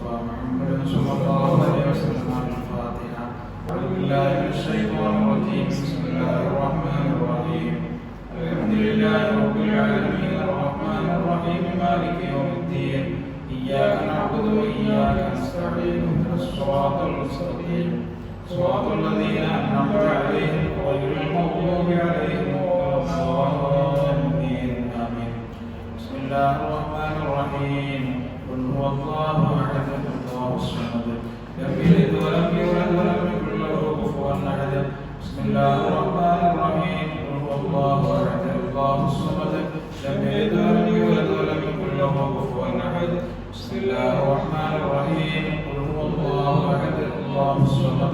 المصطفى محمد صلى الله عليه وسلم الفاتحة. أعوذ بالله من الشيطان الرجيم. بسم الله الرحمن الرحيم. الحمد لله رب العالمين الرحمن الرحيم مالك يوم الدين. إياك نعبد وإياك نستعين. اهدنا الصراط المستقيم صراط الذين أنعمت عليهم غير المغضوب عليهم ولا الضالين. آمين. بسم الله الرحمن الرحيم. قل هو الله أحد الله الصمد لم يلد ولم يولد ولم يكن له كفوا أحد. بسم الله الرحمن الرحيم. قل هو الله أحد الله الصمد لم يلد ولم يولد ولم يكن له كفوا أحد. بسم الله الرحمن الرحيم. قل هو الله أحد الله الصمد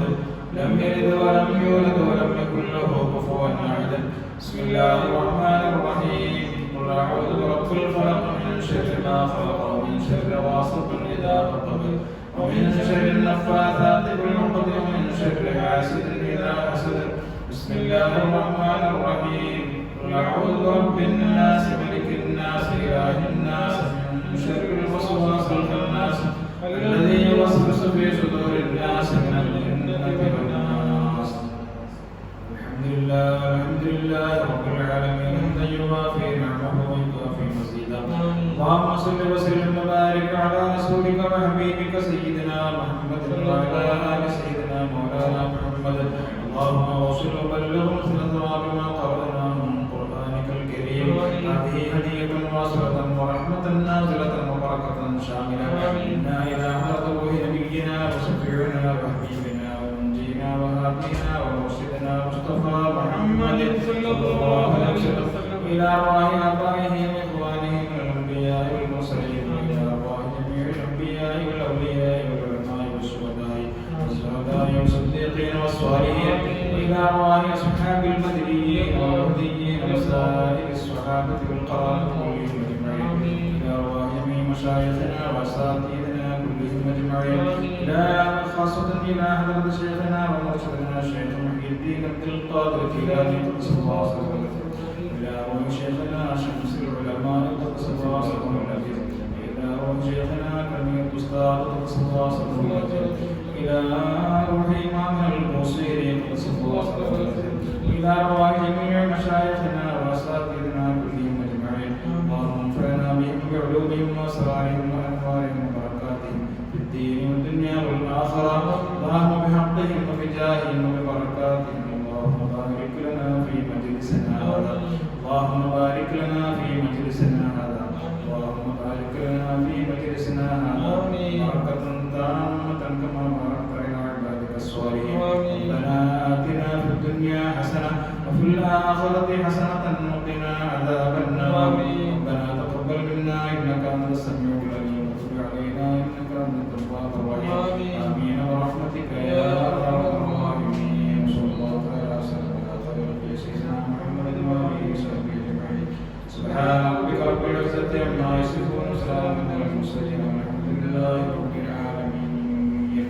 لم يلد ولم يولد ولم يكن له كفوا أحد. بسم الله الرحمن الرحيم. قل أعوذ برب الفلق من شر ما خلق ومن شر غاسق إذا وقب ومن شر النفاثات في العقد ومن شر حاسد إذا حسد. بسم الله الرحمن الرحيم. قل أعوذ برب الناس ملك الناس إله الناس من شر الوسواس الخناس الذي يوسوس في صدور الناس من الجنة والناس. الحمد لله رب العالمين حمدا يوافي نعمه ويكافي مزيدا. اللهم صل وسلم وبارك على رسولك وحبيبك سيدنا محمد وعلى آل سيدنا مولانا محمد. اللهم وصل وبلغ مثل ثواب ما قرأناه من قرآنك الكريم. هذه هدية واصلة ورحمة نازلة وبركة شاملة إنا إلى حضرة روح نبينا وشفيعنا وحبيبنا ومنجينا وهادينا ومرشدنا مصطفى محمد صلى الله عليه وسلم إلى أرواح آبائه وإخوانه من الأنبياء والمرسلين وإلى أرواح جميع الأنبياء والأولياء والعلماء والشهداء والصديقين والصالحين وإلى أرواح أصحاب المدنيين والمهديين وسائر الصحابة والقرابة كلهم أجمعين. إلى أرواح جميع مشايخنا وأساتذتنا كلهم أجمعين. إلى خاصة إلى حضرة شيخنا ومرشدنا الشيخ محي الدين عبد القادر الجيلاني قدس الله سره. إلى أرواح شيخنا شمس العلماء قدس الله سره العزيز. إلى أرواح شيخنا كريم الأستاذ قدس الله سره العزيز. إلى روح إمامنا البوصيري قدس الله سره العزيز. إلى أرواح جميع مشايخنا وأساتذتنا كلهم أجمعين. اللهم انفعنا بهم بعلومهم وأسرارهم وأنوارهم وبركاتهم في الدين والدنيا والآخرة. اللهم بحقهم وبجاههم وببركاتهم. اللهم بارك لنا في مجلسنا هذا. اللهم بارك لنا في مجلسنا هذا. اللهم بارك لنا في مجلسنا هذا بركة تامة كما باركت على عبادك الصالحين. ربنا آتنا في الدنيا حسنة وفي الآخرة حسنة وقنا عذاب النار. ربنا تقبل منا إنك أنت السميع العليم وتب علينا إنك أنت التواب الرحيم. آمين برحمتك يا أرحم الراحمين. صلى الله على سيدنا سيدنا محمد وآله وصحبه أجمعين. سبحان ربك رب العزة عما يصفون وسلام على المرسلين والحمد لله رب العالمين.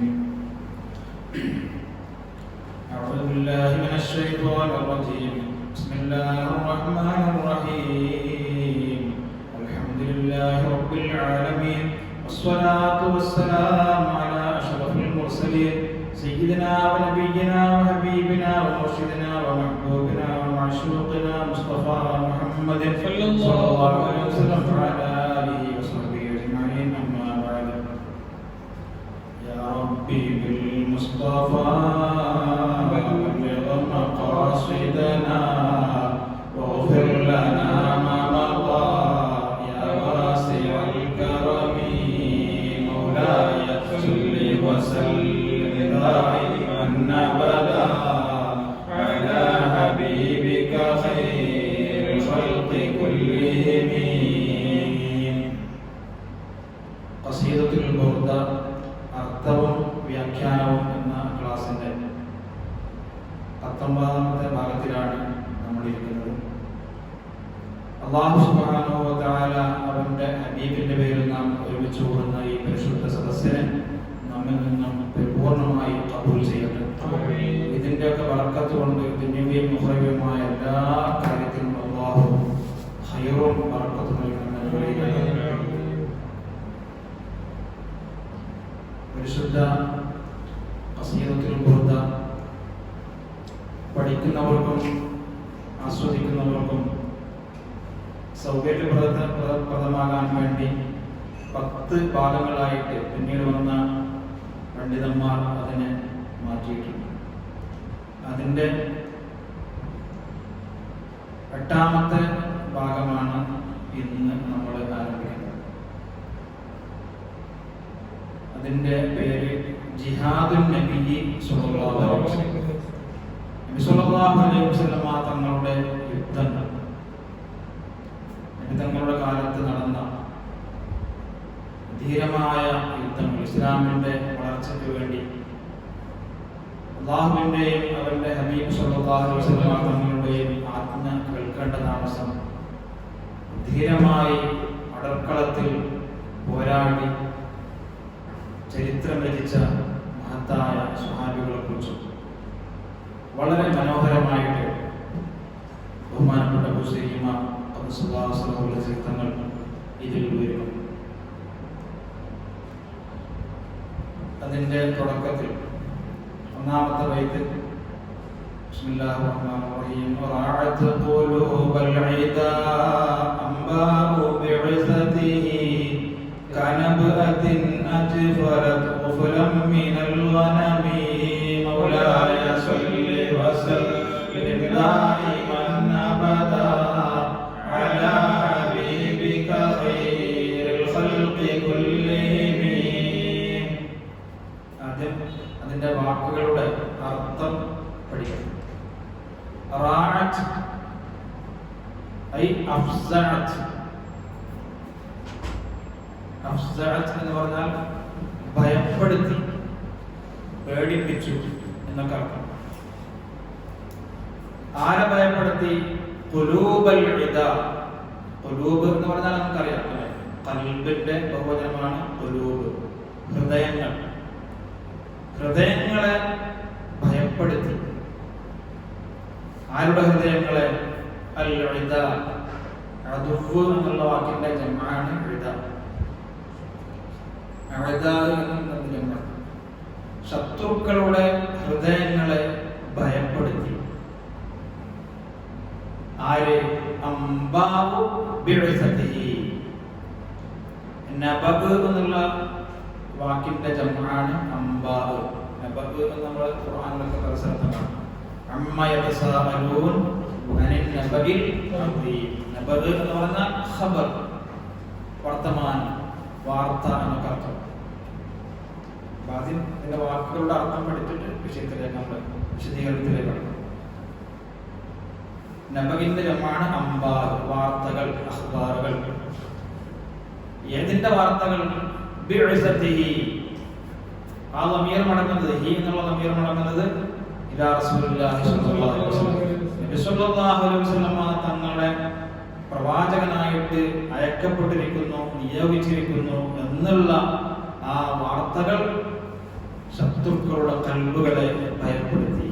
أعوذ بالله من الشيطان الرجيم. بسم الله الرحمن الرحيم. الحمد لله رب العالمين والصلاة والسلام على أشرف المرسلين سيدنا ونبينا وحبيبنا ومرشدنا ومحبوبنا ومعشوقنا مصطفى محمد صلى الله عليه وسلم وعلى آله وصحبه أجمعين. أما بعد. يا ربي بالمصطفى بلغ مقاصدنا واغفر لنا ما مضى يا واسع الكرم. مولاي صل وسلم دائما أبدا على حبيبك خير الخلق كلهم. قصيدة البردة അർത്ഥവും വ്യാഖ്യാനവും എന്ന ക്ലാസിൻ്റെ 19ാമത്തെ ഭാഗത്തിലാണ് നമ്മളിരിക്കുന്നത്. അല്ലാഹു സുബ്ഹാനഹു വ തആല അവന്റെ ഹബീബിന്റെ പേരിൽ നാം ഒരുമിച്ച് കൂടുന്ന ഈ പരിശുദ്ധ സദസ്സിനെ നമ്മിൽ നിന്നും പരിപൂർണമായി കബൂൽ ചെയ്യട്ടെ. ഇതിൻ്റെയൊക്കെ ബർക്കത്ത് കൊണ്ട് ദുനിയവിയും ഉഖറവിയുമായ എല്ലാ കാര്യത്തിലും അല്ലാഹു ഖൈറും ബർക്കത്തും നൽകുന്ന പരിശുദ്ധ ഖസീദത്തുൽ ബുർദ പഠിക്കുന്നവർക്കും ആസ്വദിക്കുന്നവർക്കും സൗകര്യപ്രദമാകാൻ വേണ്ടി 10 ഭാഗങ്ങളായിട്ട് പിന്നീട് വന്ന പണ്ഡിതന്മാർ അതിനെ മാറ്റിയിട്ടുണ്ട്. അതിൻ്റെ 8ാമത്തെ ഭാഗമാണ് ഇന്ന് നമ്മൾ ആരംഭിക്കുന്നത്. അതിൻ്റെ പേര് ജിഹാദുൻ നബി സ്വല്ലല്ലാഹു അലൈഹി വസല്ലം തങ്ങളുടെ യുദ്ധങ്ങൾ. തങ്ങളുടെ കാലത്ത് നടന്ന ധീരമായ യുദ്ധങ്ങൾ, ഇസ്ലാമിന്റെ വളർച്ചയ്ക്ക് വേണ്ടി അല്ലാഹുവിന്റെയും അവന്റെ ഹബീബ് സ്വല്ലല്ലാഹു അലൈഹി വസല്ലം തങ്ങളുടെയും ആജ്ഞ കേൾക്കേണ്ട താമസം ധീരമായി അടർക്കളത്തിൽ പോരാടി ചരിത്രം രചിച്ച മഹത്തായ സ്വഹാബികളെ കുറിച്ചും വളരെ മനോഹരമായിട്ട് ബഹുമാനപ്പെട്ട ഹുസൈൻ ഇമാം ചരിത്രങ്ങൾ ഇതിൽ വരും. അതിൻ്റെ തുടക്കത്തിൽ 1ാമത്തെ ബൈത്ത് ബിസ്മില്ലാഹിർ റഹ്മാനിർ റഹീം വറഅത് ഖുലൂബൽ ഇദാ അംബാഉ ബിഇസതിഹി കനബഅത്തിൻ അജ്ഫറത് ഖുഫലം മിനൽ ഗനമി മൗലായ സ്വല്ലി വസല്ലിം ദായിമൻ അബദാ അലാ ഹബീബിക ഖൈറിൽ ഖൽഖി കുല്ലിഹിം. അതിന്റെ വാക്കുകളുടെ അർത്ഥം പഠിക്കണം. റാഅത്ത് ഐ അഫ്സഅത്ത്. അഫ്സഅത്ത് എന്ന് പറഞ്ഞാൽ ഭയപ്പെടുത്തി, പേടിപ്പിച്ചു എന്നൊക്കെ അർത്ഥം. ആരെ ഭയപ്പെടുത്തി? ഖുലൂബൽ ഇദാ. ഖുലൂബ് എന്ന് പറഞ്ഞാൽ നമുക്കറിയാം, ഖൽബിന്റെ ബഹുവചനമാണ് ഖുലൂബ്, ഹൃദയങ്ങൾ. ഹൃദയങ്ങളെ ഭയപ്പെടുത്തി. ആരുടെ ഹൃദയങ്ങളെ? അൽ ഇദ. അദുവ് എന്നുള്ള വാക്കിന്റെ ജംആണ് ഇദ. ഇദ എന്ന ജംഅ. ശത്രുക്കളുടെ ഹൃദയങ്ങളെ ഭയപ്പെടുത്തി. ആര്? അംബാഉ ബിഇസതിഹി. നബബ് എന്നുള്ള വാക്കിന്റെ ജംആണ് അംബാഉ. നബബ് എന്ന് നമ്മൾ ഖുർആനിലൊക്കെ പല സ്ഥലത്തും കാണാം. അമ്മ യതസാഅലൂൻ അനിൻ നബഇൽ അദീം. നബബ് എന്ന് പറഞ്ഞാൽ ഖബർ, വർത്തമാനം, വാർത്ത എന്നൊക്കെ അർത്ഥം. ആദ്യം ഇതിന്റെ വാക്കുകളുടെ അർത്ഥം പഠിച്ചിട്ട് വിഷയത്തിലേക്ക് നമ്മൾ വിശദീകരണത്തിലേക്ക് കടക്കും. നബഇന്റെ ജംആണ് അംബാർ, വാർത്തകൾ, അഖ്ബാറുകൾ. ഏതിന്റെ വാർത്തകൾ? ബിഇസതിഹി. ആ ലമീർ മടങ്ങുന്നത്, ഹി എന്നുള്ള ലമീർ മടങ്ങുന്നത് ഇലാ റസൂലുള്ളാഹി സ്വല്ലല്ലാഹു അലൈഹി വസല്ലം. നബി സ്വല്ലല്ലാഹു അലൈഹി വസല്ലം തങ്ങളെ പ്രവാചകനായിട്ട് അയക്കപ്പെട്ടിരിക്കുന്നു, നിയോഗിച്ചിരിക്കുന്നു എന്നുള്ള ആ വാർത്തകൾ ശത്രുക്കളുടെ കൽബുകളെ ഭയപ്പെടുത്തി.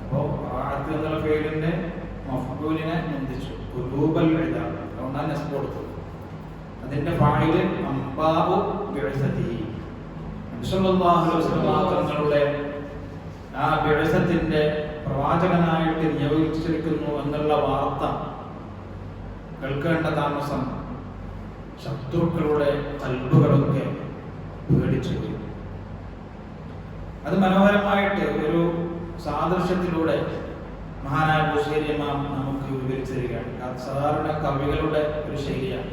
അപ്പോ ആഅത്ത് എന്നുള്ള പേരിന്റെ മഫ്ഊലിനെ ബന്ധിച്ചു. ഖുലൂബൽ ഇദ. അതുകൊണ്ടാണ് നസ്ബ് കൊടുത്തത്. അതിന്റെ ഫാഇൽ അംബാഉ ബിഇസതിഹി. നബി സ്വല്ലല്ലാഹു അലൈഹി വസല്ലം തങ്ങളുടെ ആ ബിഇസത്തിന്റെ പ്രവാചകനായിട്ട് നിയോഗിച്ചിരിക്കുന്നു എന്നുള്ള വാർത്ത കേൾക്കേണ്ട താമസം ശത്രുക്കളുടെ കൽബുകളൊക്കെ പേടിച്ചു. അത് മനോഹരമായിട്ട് ഒരു സാദൃശ്യത്തിലൂടെ മഹാനായ ബുസൈരി ഇമാം നമുക്ക് വിവരിച്ചു തരികയാണ്. സാധാരണ കവികളുടെ ഒരു ശൈലിയാണ്.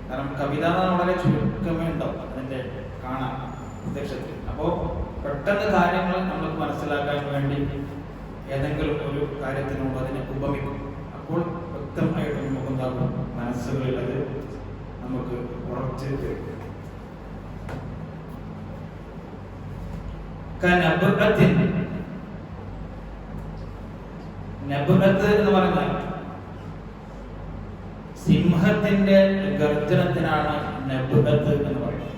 കാരണം കവിത വളരെ ചുരുക്കമേ ഉണ്ടാവും അതിന്റെ കാണാൻ പ്രത്യക്ഷത്തിൽ. അപ്പോൾ പെട്ടെന്ന് കാര്യങ്ങൾ നമുക്ക് മനസ്സിലാക്കാൻ വേണ്ടി ഏതെങ്കിലും ഒരു കാര്യത്തിനോട് അതിനെ ഉപമിക്കും. അപ്പോൾ വ്യക്തമായിട്ട് നമുക്ക് എന്താകും, മനസ്സുകളിൽ അത് നമുക്ക് ഉറച്ചു വരും. നബ്അത്ത് എന്ന് പറഞ്ഞാൽ സിംഹത്തിന്റെ ഗർജനത്തിനാണ് നബ്അത്ത് എന്ന് പറയുന്നത്.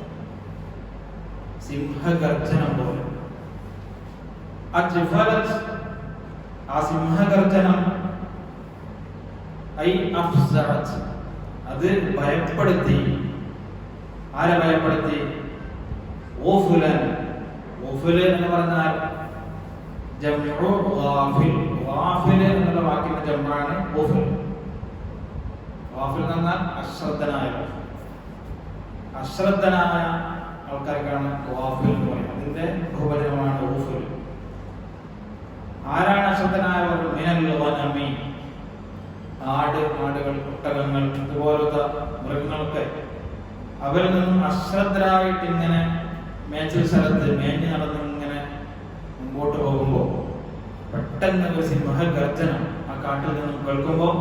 സിംഹഗർജനം പോലെ. അജ്ഫലത്, ആ സിംഹഗർജനം ഐ അഫ്സഅത്, അത് ഭയപ്പെടുത്തി. ആരെ ഭയപ്പെടുത്തി? ഊഫുലൻ. ഊഫുല് എന്ന് പറഞ്ഞാൽ ജംഉ ഗാഫിൽ. ഗാഫിൽ എന്നുള്ള വാക്കിന്റെ ജംആണ് ഊഫുൽ. ഗാഫിൽ എന്ന് പറഞ്ഞാൽ അശ്രദ്ധനായ ആൾക്കാർക്കാണ് ഗാഫിൽ എന്ന് പറയുന്നത്. അതിന്റെ ബഹുവചനമാണ് ഊഫുൽ. ആരാണ് അശ്രദ്ധനായവർ? മിനൽ ഗനമി. ആടുകൾ, ഒട്ടകങ്ങൾ, ഇതുപോലത്തെ മൃഗങ്ങളൊക്കെ അവരിൽ നിന്നും അശ്രദ്ധരായിട്ട് ഇങ്ങനെ മേച്ചിൽ സ്ഥലത്ത് മേഞ്ഞ് നടന്ന് ഇങ്ങനെ മുമ്പോട്ട് പോകുമ്പോൾ പെട്ടെന്ന് ഒരു സിംഹഗർജനം ആ കാട്ടിൽ നിന്നും കേൾക്കുമ്പോൾ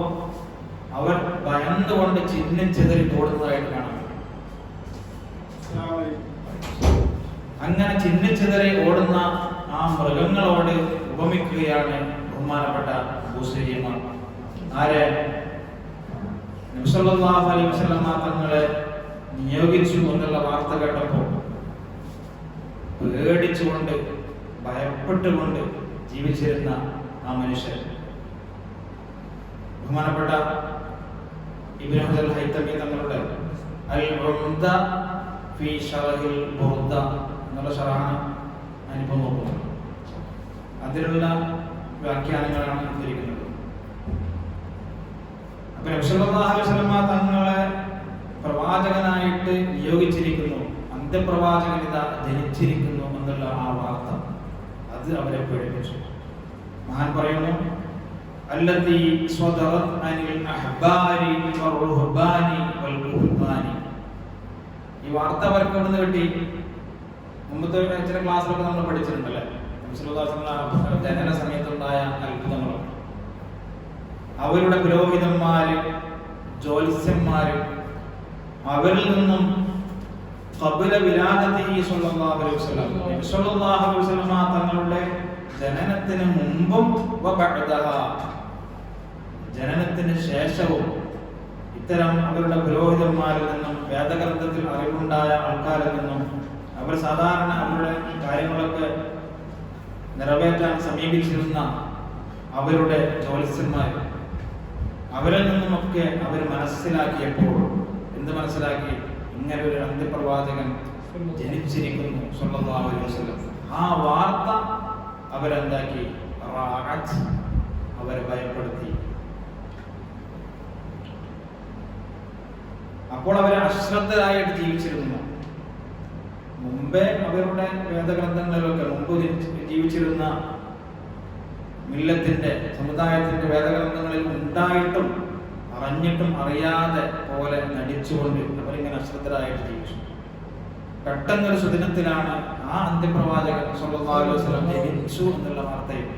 അവർ ഭയന്നുകൊണ്ട് ചിന്നിച്ചെതറി ഓടുന്നതായിട്ട് കാണാം. അങ്ങനെ ചിന്നിച്ചെതറി ഓടുന്ന ആ മൃഗങ്ങളോട് ഉപമിക്കുകയാണ് ബഹുമാനപ്പെട്ട ബൂസൈരിമാർ. ആരെ? നബി സല്ലല്ലാഹു അലൈഹി വസല്ലം തങ്ങളെ നിയോഗിച്ചു എന്നുള്ള വാർത്ത കേട്ടപ്പോൾ പേടിച്ചുകൊണ്ട് ഭയപ്പെട്ടുകൊണ്ട് ജീവിച്ചിരുന്ന ആ മനുഷ്യൻ ബഹുമാനപ്പെട്ട ഇബ്നു ഹജർ ഹൈതമി തങ്ങളുടെ അൽ ഉംദ ഫീ ശറഹിൽ ബുർദ എന്നുള്ള ശറഹാണ് ഞാനിപ്പോൾ നോക്കുന്നത്. അതിലുള്ള വ്യാഖ്യാനങ്ങളാണ് ഉദ്ധരിക്കുന്നത്. അപ്പൊ നബി സല്ലല്ലാഹു അലൈഹി വസല്ലം തങ്ങളെ പ്രവാചകനായിട്ട് നിയോഗിച്ചിരിക്കുന്നു, അന്ത്യപ്രവാചകൻ ഇതാ ജനിച്ചിരിക്കുന്നു എന്നുള്ള ആ വാർത്ത അത് അവരെ പേടിപ്പിച്ചു. മഹാൻ പറയുന്നു, അല്ലത്തി സ്വദറത് അനിൽ അഹ്ബാരി വറുഹ്ബാനി വൽ കുഹ്ബാനി. ഈ വാർത്ത അവർക്ക് എവിടുന്ന് കിട്ടി? മുമ്പത്തെ ചില ക്ലാസ്സിലൊക്കെ നമ്മൾ പഠിച്ചിട്ടുണ്ടല്ലേ, ജനന സമയത്തുണ്ടായ അത്ഭുതങ്ങൾ. അവരുടെ പുരോഹിതന്മാര്, ജ്യോത്സ്യന്മാര് അവരിൽ നിന്നും ഖബല വിലാദത്തിഹി സ്വല്ലല്ലാഹു അലൈഹി വസല്ലം, നബി സ്വല്ലല്ലാഹു അലൈഹി വസല്ലം തങ്ങളുടെ ജനനത്തിന് മുമ്പും വബഅദഹ, ജനനത്തിന് ശേഷവും ഇത്തരം അവരുടെ പുരോഹിതന്മാരിൽ നിന്നും വേദഗ്രന്ഥത്തിൽ അറിവുണ്ടായ ആൾക്കാരിൽ നിന്നും അവർ സാധാരണ അവരുടെ കാര്യങ്ങളൊക്കെ നിറവേറ്റാൻ സമീപിച്ചിരുന്ന അവരുടെ ജ്യോത്സ്യന്മാർ, അവരിൽ നിന്നുമൊക്കെ അവർ മനസ്സിലാക്കിയപ്പോൾ എന്ത് മനസ്സിലാക്കി? ഇങ്ങനെ ഒരു അന്ത്യപ്രവാചകൻ ജനിച്ചിരിക്കുന്നു സ്വല്ലല്ലാഹു അലൈഹി വസല്ലം. ആ വാർത്ത അവരെന്താക്കി? അവരെ ഭയപ്പെടുത്തി. അപ്പോൾ അവരെ അശ്രദ്ധരായിട്ട് ജീവിച്ചിരുന്നു. മുമ്പേ അവരുടെ വേദഗ്രന്ഥങ്ങളിലൊക്കെ മുമ്പ് ജീവിച്ചിരുന്ന മില്ലത്തിന്റെ സമുദായത്തിന്റെ വേദഗ്രന്ഥങ്ങളിൽ ഉണ്ടായിട്ടും അറിഞ്ഞിട്ടും അറിയാതെ പോലെ നടിച്ചുകൊണ്ട് അവരിങ്ങനെ അശ്രദ്ധരായിട്ട് ജീവിച്ചു. പെട്ടെന്നൊരു സുദിനത്തിലാണ് ആ അന്ത്യപ്രവാചകൻ സ്വല്ലല്ലാഹു അലൈഹി വസല്ലം ജനിച്ചു എന്നുള്ള വാർത്തയും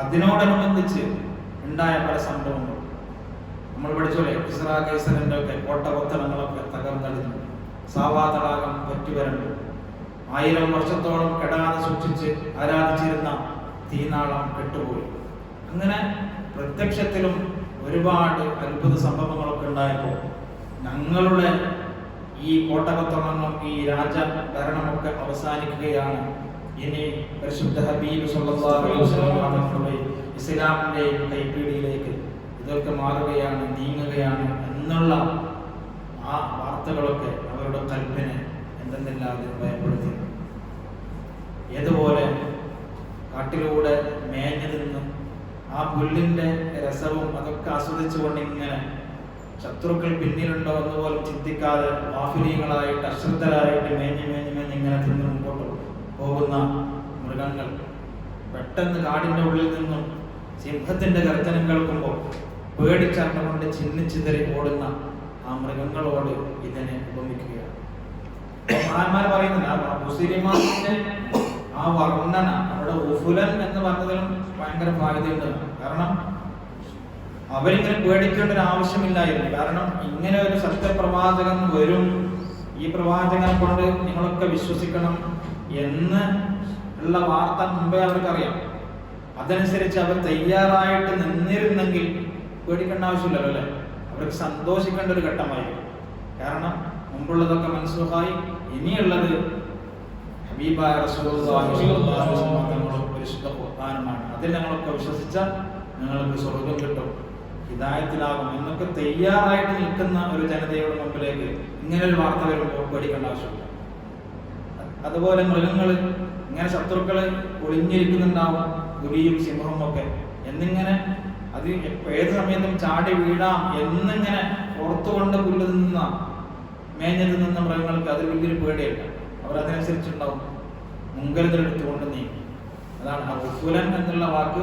അതിനോടനുബന്ധിച്ച് ഉണ്ടായ പല സംഭവങ്ങളും നമ്മൾ പഠിച്ചോലെ. ഇസ്രാ കൈസറിന്റെ ഒക്കെ കോട്ടകൊത്തളങ്ങളൊക്കെ തകർന്നടിഞ്ഞു, സാവാ തടാകം വറ്റിവരണ്ടു, 1000 വർഷത്തോളം കെടാതെ സൂക്ഷിച്ച് ആരാധിച്ചിരുന്ന തീനാളം കെട്ടുപോയി. അങ്ങനെ പ്രത്യക്ഷത്തിലും ഒരുപാട് അത്ഭുത സംഭവങ്ങളൊക്കെ ഉണ്ടായപ്പോൾ ഞങ്ങളുടെ ഈ കോട്ടകത്തോളങ്ങളും ഈ രാജഭരണമൊക്കെ അവസാനിക്കുകയാണ്. ഇനി പരിശുദ്ധ ഹബീബ് സ്വല്ലല്ലാഹു അലൈഹി വസല്ലം ഇസ്ലാമിന്റെ കൈപ്പിടിയിലേക്ക് ഇതൊക്കെ മാറുകയാണ്, നീങ്ങുകയാണ് എന്നുള്ള ആ വാർത്തകളൊക്കെ അവരുടെ കൽപ്പിനെ എന്തെന്നില്ലാതെ ഭയപ്പെടുത്തി. ഏതുപോലെ കാട്ടിലൂടെ മേഞ്ഞു നിന്ന് ആ പുല്ലിന്റെ രസവും അതൊക്കെ ആസ്വദിച്ചുകൊണ്ട് ഇങ്ങനെ ശത്രുക്കൾ പിന്നിലുണ്ടോ എന്ന് പോലും ചിന്തിക്കാതെ വാഫിലികളായിട്ട് അശ്രദ്ധരായിട്ട് മേഞ്ഞ് ഇങ്ങനെ തിന്ന് മുമ്പോട്ട് പോകുന്ന മൃഗങ്ങൾ പെട്ടെന്ന് കാടിന്റെ ഉള്ളിൽ നിന്നും സിംഹത്തിന്റെ ഗർജനം കേൾക്കുമ്പോൾ പേടിച്ചറിഞ്ഞുകൊണ്ട് ചിന്നിച്ചിതറി ഓടുന്ന ആ മൃഗങ്ങളോട് ഇതിനെ ഉപമിക്കുകയാണ്. മഹാന്മാർ പറയുന്നില്ല മുസ്ലിമാന്റെ ആ വർണ്ണന അവിടെ ഉഫുലൻ എന്ന് പറഞ്ഞതിലും ഭയങ്കര ബാധ്യതയുണ്ട്. കാരണം അവരിങ്ങനെ പേടിക്കേണ്ട ഒരു ആവശ്യമില്ലായിരുന്നു. കാരണം ഇങ്ങനെ ഒരു സത്യപ്രവാചകൻ വരും, ഈ പ്രവാചകനെ കൊണ്ട് നിങ്ങളൊക്കെ വിശ്വസിക്കണം എന്ന് ഉള്ള വാർത്ത മുമ്പേ അവർക്കറിയാം. അതനുസരിച്ച് അവർ തയ്യാറായിട്ട് നിന്നിരുന്നെങ്കിൽ പേടിക്കേണ്ട ആവശ്യമില്ലല്ലോ അല്ലെ, അവർക്ക് സന്തോഷിക്കേണ്ട ഒരു ഘട്ടമായിരുന്നു. കാരണം മുമ്പുള്ളതൊക്കെ മനസ്സുഹായി, ഇനിയുള്ളത് ഹബീബായ റസൂലുള്ളാഹി സ്വല്ലല്ലാഹു അലൈഹി വസല്ലം തങ്ങളുടെ പരിശുദ്ധ ഖുർആനാണ്. അതിൽ ഞങ്ങളൊക്കെ വിശ്വസിച്ചാൽ നിങ്ങൾക്ക് സ്വർഗ്ഗം കിട്ടും ഹിദായത്തിലാകും എന്നൊക്കെ തയ്യാറായിട്ട് നിൽക്കുന്ന ഒരു ജനതയുടെ മുമ്പിലേക്ക് ഇങ്ങനൊരു വാർത്ത വരുമ്പോൾ പേടിക്കേണ്ട ആവശ്യമില്ല. അതുപോലെ മൃഗങ്ങൾ ഇങ്ങനെ ശത്രുക്കൾ ഒളിഞ്ഞിരിക്കുന്നുണ്ടാവും, പുലിയും സിംഹവും ഒക്കെ എന്നിങ്ങനെ അത് ഏത് സമയത്തും ചാടി വീഴാം എന്നിങ്ങനെ ഓർത്തുകൊണ്ട് പുല്ല് നിന്ന മേഞ്ഞത് നിന്ന മൃഗങ്ങൾക്ക് അത് വലിയൊരു പേടിയല്ല. അവരതനുസരിച്ചുണ്ടാവും, മുൻകരുതലെടുത്തുകൊണ്ട് നീങ്ങും. അതാണ് ആ ഉഫുലൻ എന്നുള്ള വാക്ക്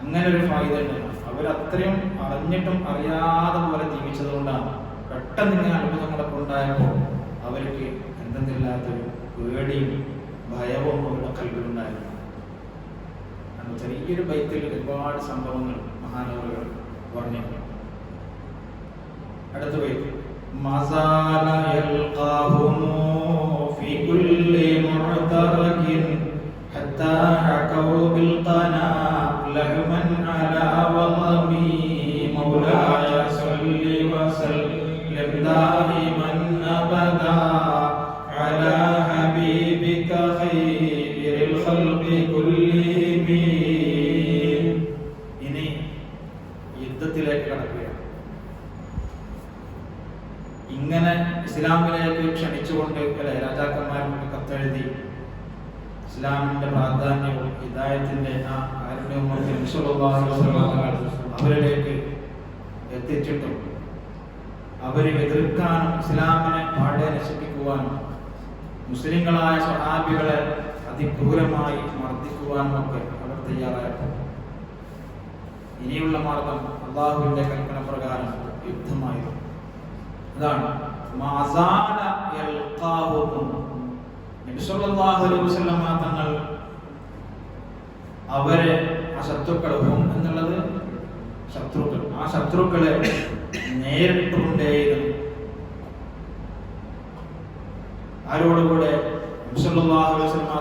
അങ്ങനെ ഒരു ഫായിദ ഉണ്ട്. അവരത്രയും അറിഞ്ഞിട്ടും അറിയാതെ പോലെ ജീവിച്ചത് കൊണ്ടാണ് പെട്ടെന്ന് ഇങ്ങനെ അത്ഭുതങ്ങളൊക്കെ ഉണ്ടായപ്പോൾ അവർക്ക് എന്തെന്നില്ലാത്തൊരു പേടിയും ഭയവും അവരുടെ കൽവിലുണ്ടായിരുന്നു. ചെറിയൊരു ബൈത്തിൽ ഒരുപാട് സംഭവങ്ങൾ മഹാനവറുകൾ വർണ്ണിക്കുന്നു. അടുത്ത ബൈത്ത് മസാല യൽഖാഹുമു ഫീ കുല്ലി മുഅ്തറകിൻ ഹത്താ ഹഖൗ ബിൽ ഖനാ ലഹ്മൻ അലാ വമി മൗലായ സല്ലി വസല്ലം ദായിമൻ അബദാ അലാ ഹബീബിക ഖൈറിൽ ഖൽഖി കുല്ലിഹിം. ഇനി യുദ്ധത്തിലേക്ക് കടക്കുകയാണ്. ഇങ്ങനെ ഇസ്ലാമിലേക്ക് ക്ഷണിച്ചുകൊണ്ട് അല്ലെ രാജാക്കന്മാർക്ക് കത്തെഴുതി ഇസ്ലാമിന്റെ പ്രാധാന്യവും ഹിദായത്തിന്റെ ആ കാരുണ്യവും അവരിലേക്ക് എത്തിച്ചിട്ടും അവരെ എതിർക്കാനും ഇസ്ലാമിനെ പാടെ നശിപ്പിക്കുവാനും മുസ്ലിങ്ങളായ സ്വഹാബികളെ അതിക്രൂരമായി മർദ്ദിക്കുവാനും ഒക്കെ അവർ തയ്യാറായപ്പോൾ ഇനിയുള്ള മാർഗം അള്ളാഹുവിന്റെ കൽപ്പന പ്രകാരം യുദ്ധമായിരുന്നു. അതാണ് തങ്ങൾ അവരെ ആ ശത്രുക്കളും എന്നുള്ളത് ശത്രുക്കൾ, ആ ശത്രുക്കളെ നേരിട്ടുകൊണ്ടേയിരുന്നു. ആരോടുകൂടെ?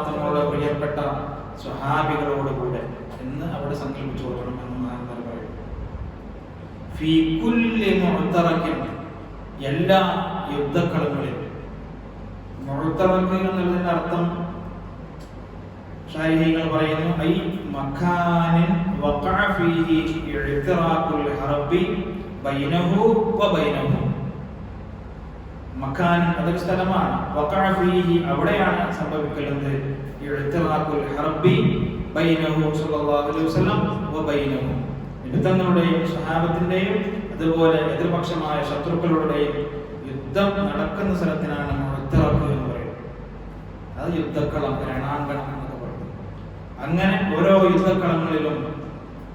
തങ്ങളുടെ പ്രിയപ്പെട്ട സ്വഹാബികളോടുകൂടെ എന്ന് അവിടെ സങ്കല്പിച്ചു കൊടുക്കണം എന്ന് മഹാന്മാർ പറയും. ഫീ കുല്ലി മുഅ്തറകിൻ, എല്ലാ യുദ്ധക്കളങ്ങളിലും. മുഅ്തറക് എന്നുള്ളതിന്റെ അർത്ഥം ശാരീരികൾ പറയുന്നു ഐ മക്കാനിൻ വഖഅ ഫീഹി ഇഅ്തിറാഖുൽ ഹർബി ബൈനഹു വ ബൈനഹു. മക്കാൻ അതൊരു സ്ഥലമാണ്. വഖഅ ഫീഹി അവിടെയാണ് സംഭവിക്കുന്നത്. ഇഅ്തിറാഖുൽ ഹർബി ബൈനഹു സല്ലല്ലാഹു അലൈഹി വസല്ലം വ ബൈനഹു. നബിതങ്ങളുടെയും സ്വഹാബത്തിന്റെയും അതുപോലെ എതിർപക്ഷമായ ശത്രുക്കളുടെയും യുദ്ധം നടക്കുന്ന സ്ഥലത്തിനാണ് മുഅ്തറഖ് എന്ന് പറയുന്നത്. അത് യുദ്ധക്കളം, രണാങ്കണം എന്നൊക്കെ പറയുന്നത്. അങ്ങനെ ഓരോ യുദ്ധക്കളങ്ങളിലും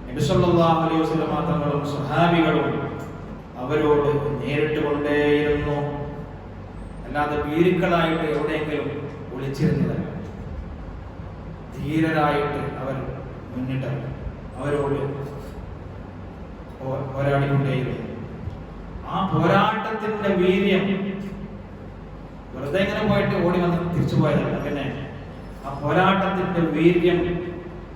നബി സല്ലല്ലാഹു അലൈഹി വസല്ലം തങ്ങളും സ്വഹാബികളും അവരോട് നേരിട്ട് കൊണ്ടേയിരുന്നു. അല്ലാതെ ഭീരുക്കളായിട്ട് എവിടെയെങ്കിലും ഒളിച്ചിരുന്നതല്ല. ധീരരായിട്ട് അവർ മുന്നിട്ടല്ല, അവരോട് പോരാടിക്കൊണ്ടേയിരുന്നു. ആ പോരാട്ടത്തിന്റെ വീര്യം വെറുതെ ഇങ്ങനെ പോയിട്ട് ഓടി വന്ന് തിരിച്ചു പോയതല്ല. പിന്നെ ആ പോരാട്ടത്തിന്റെ വീര്യം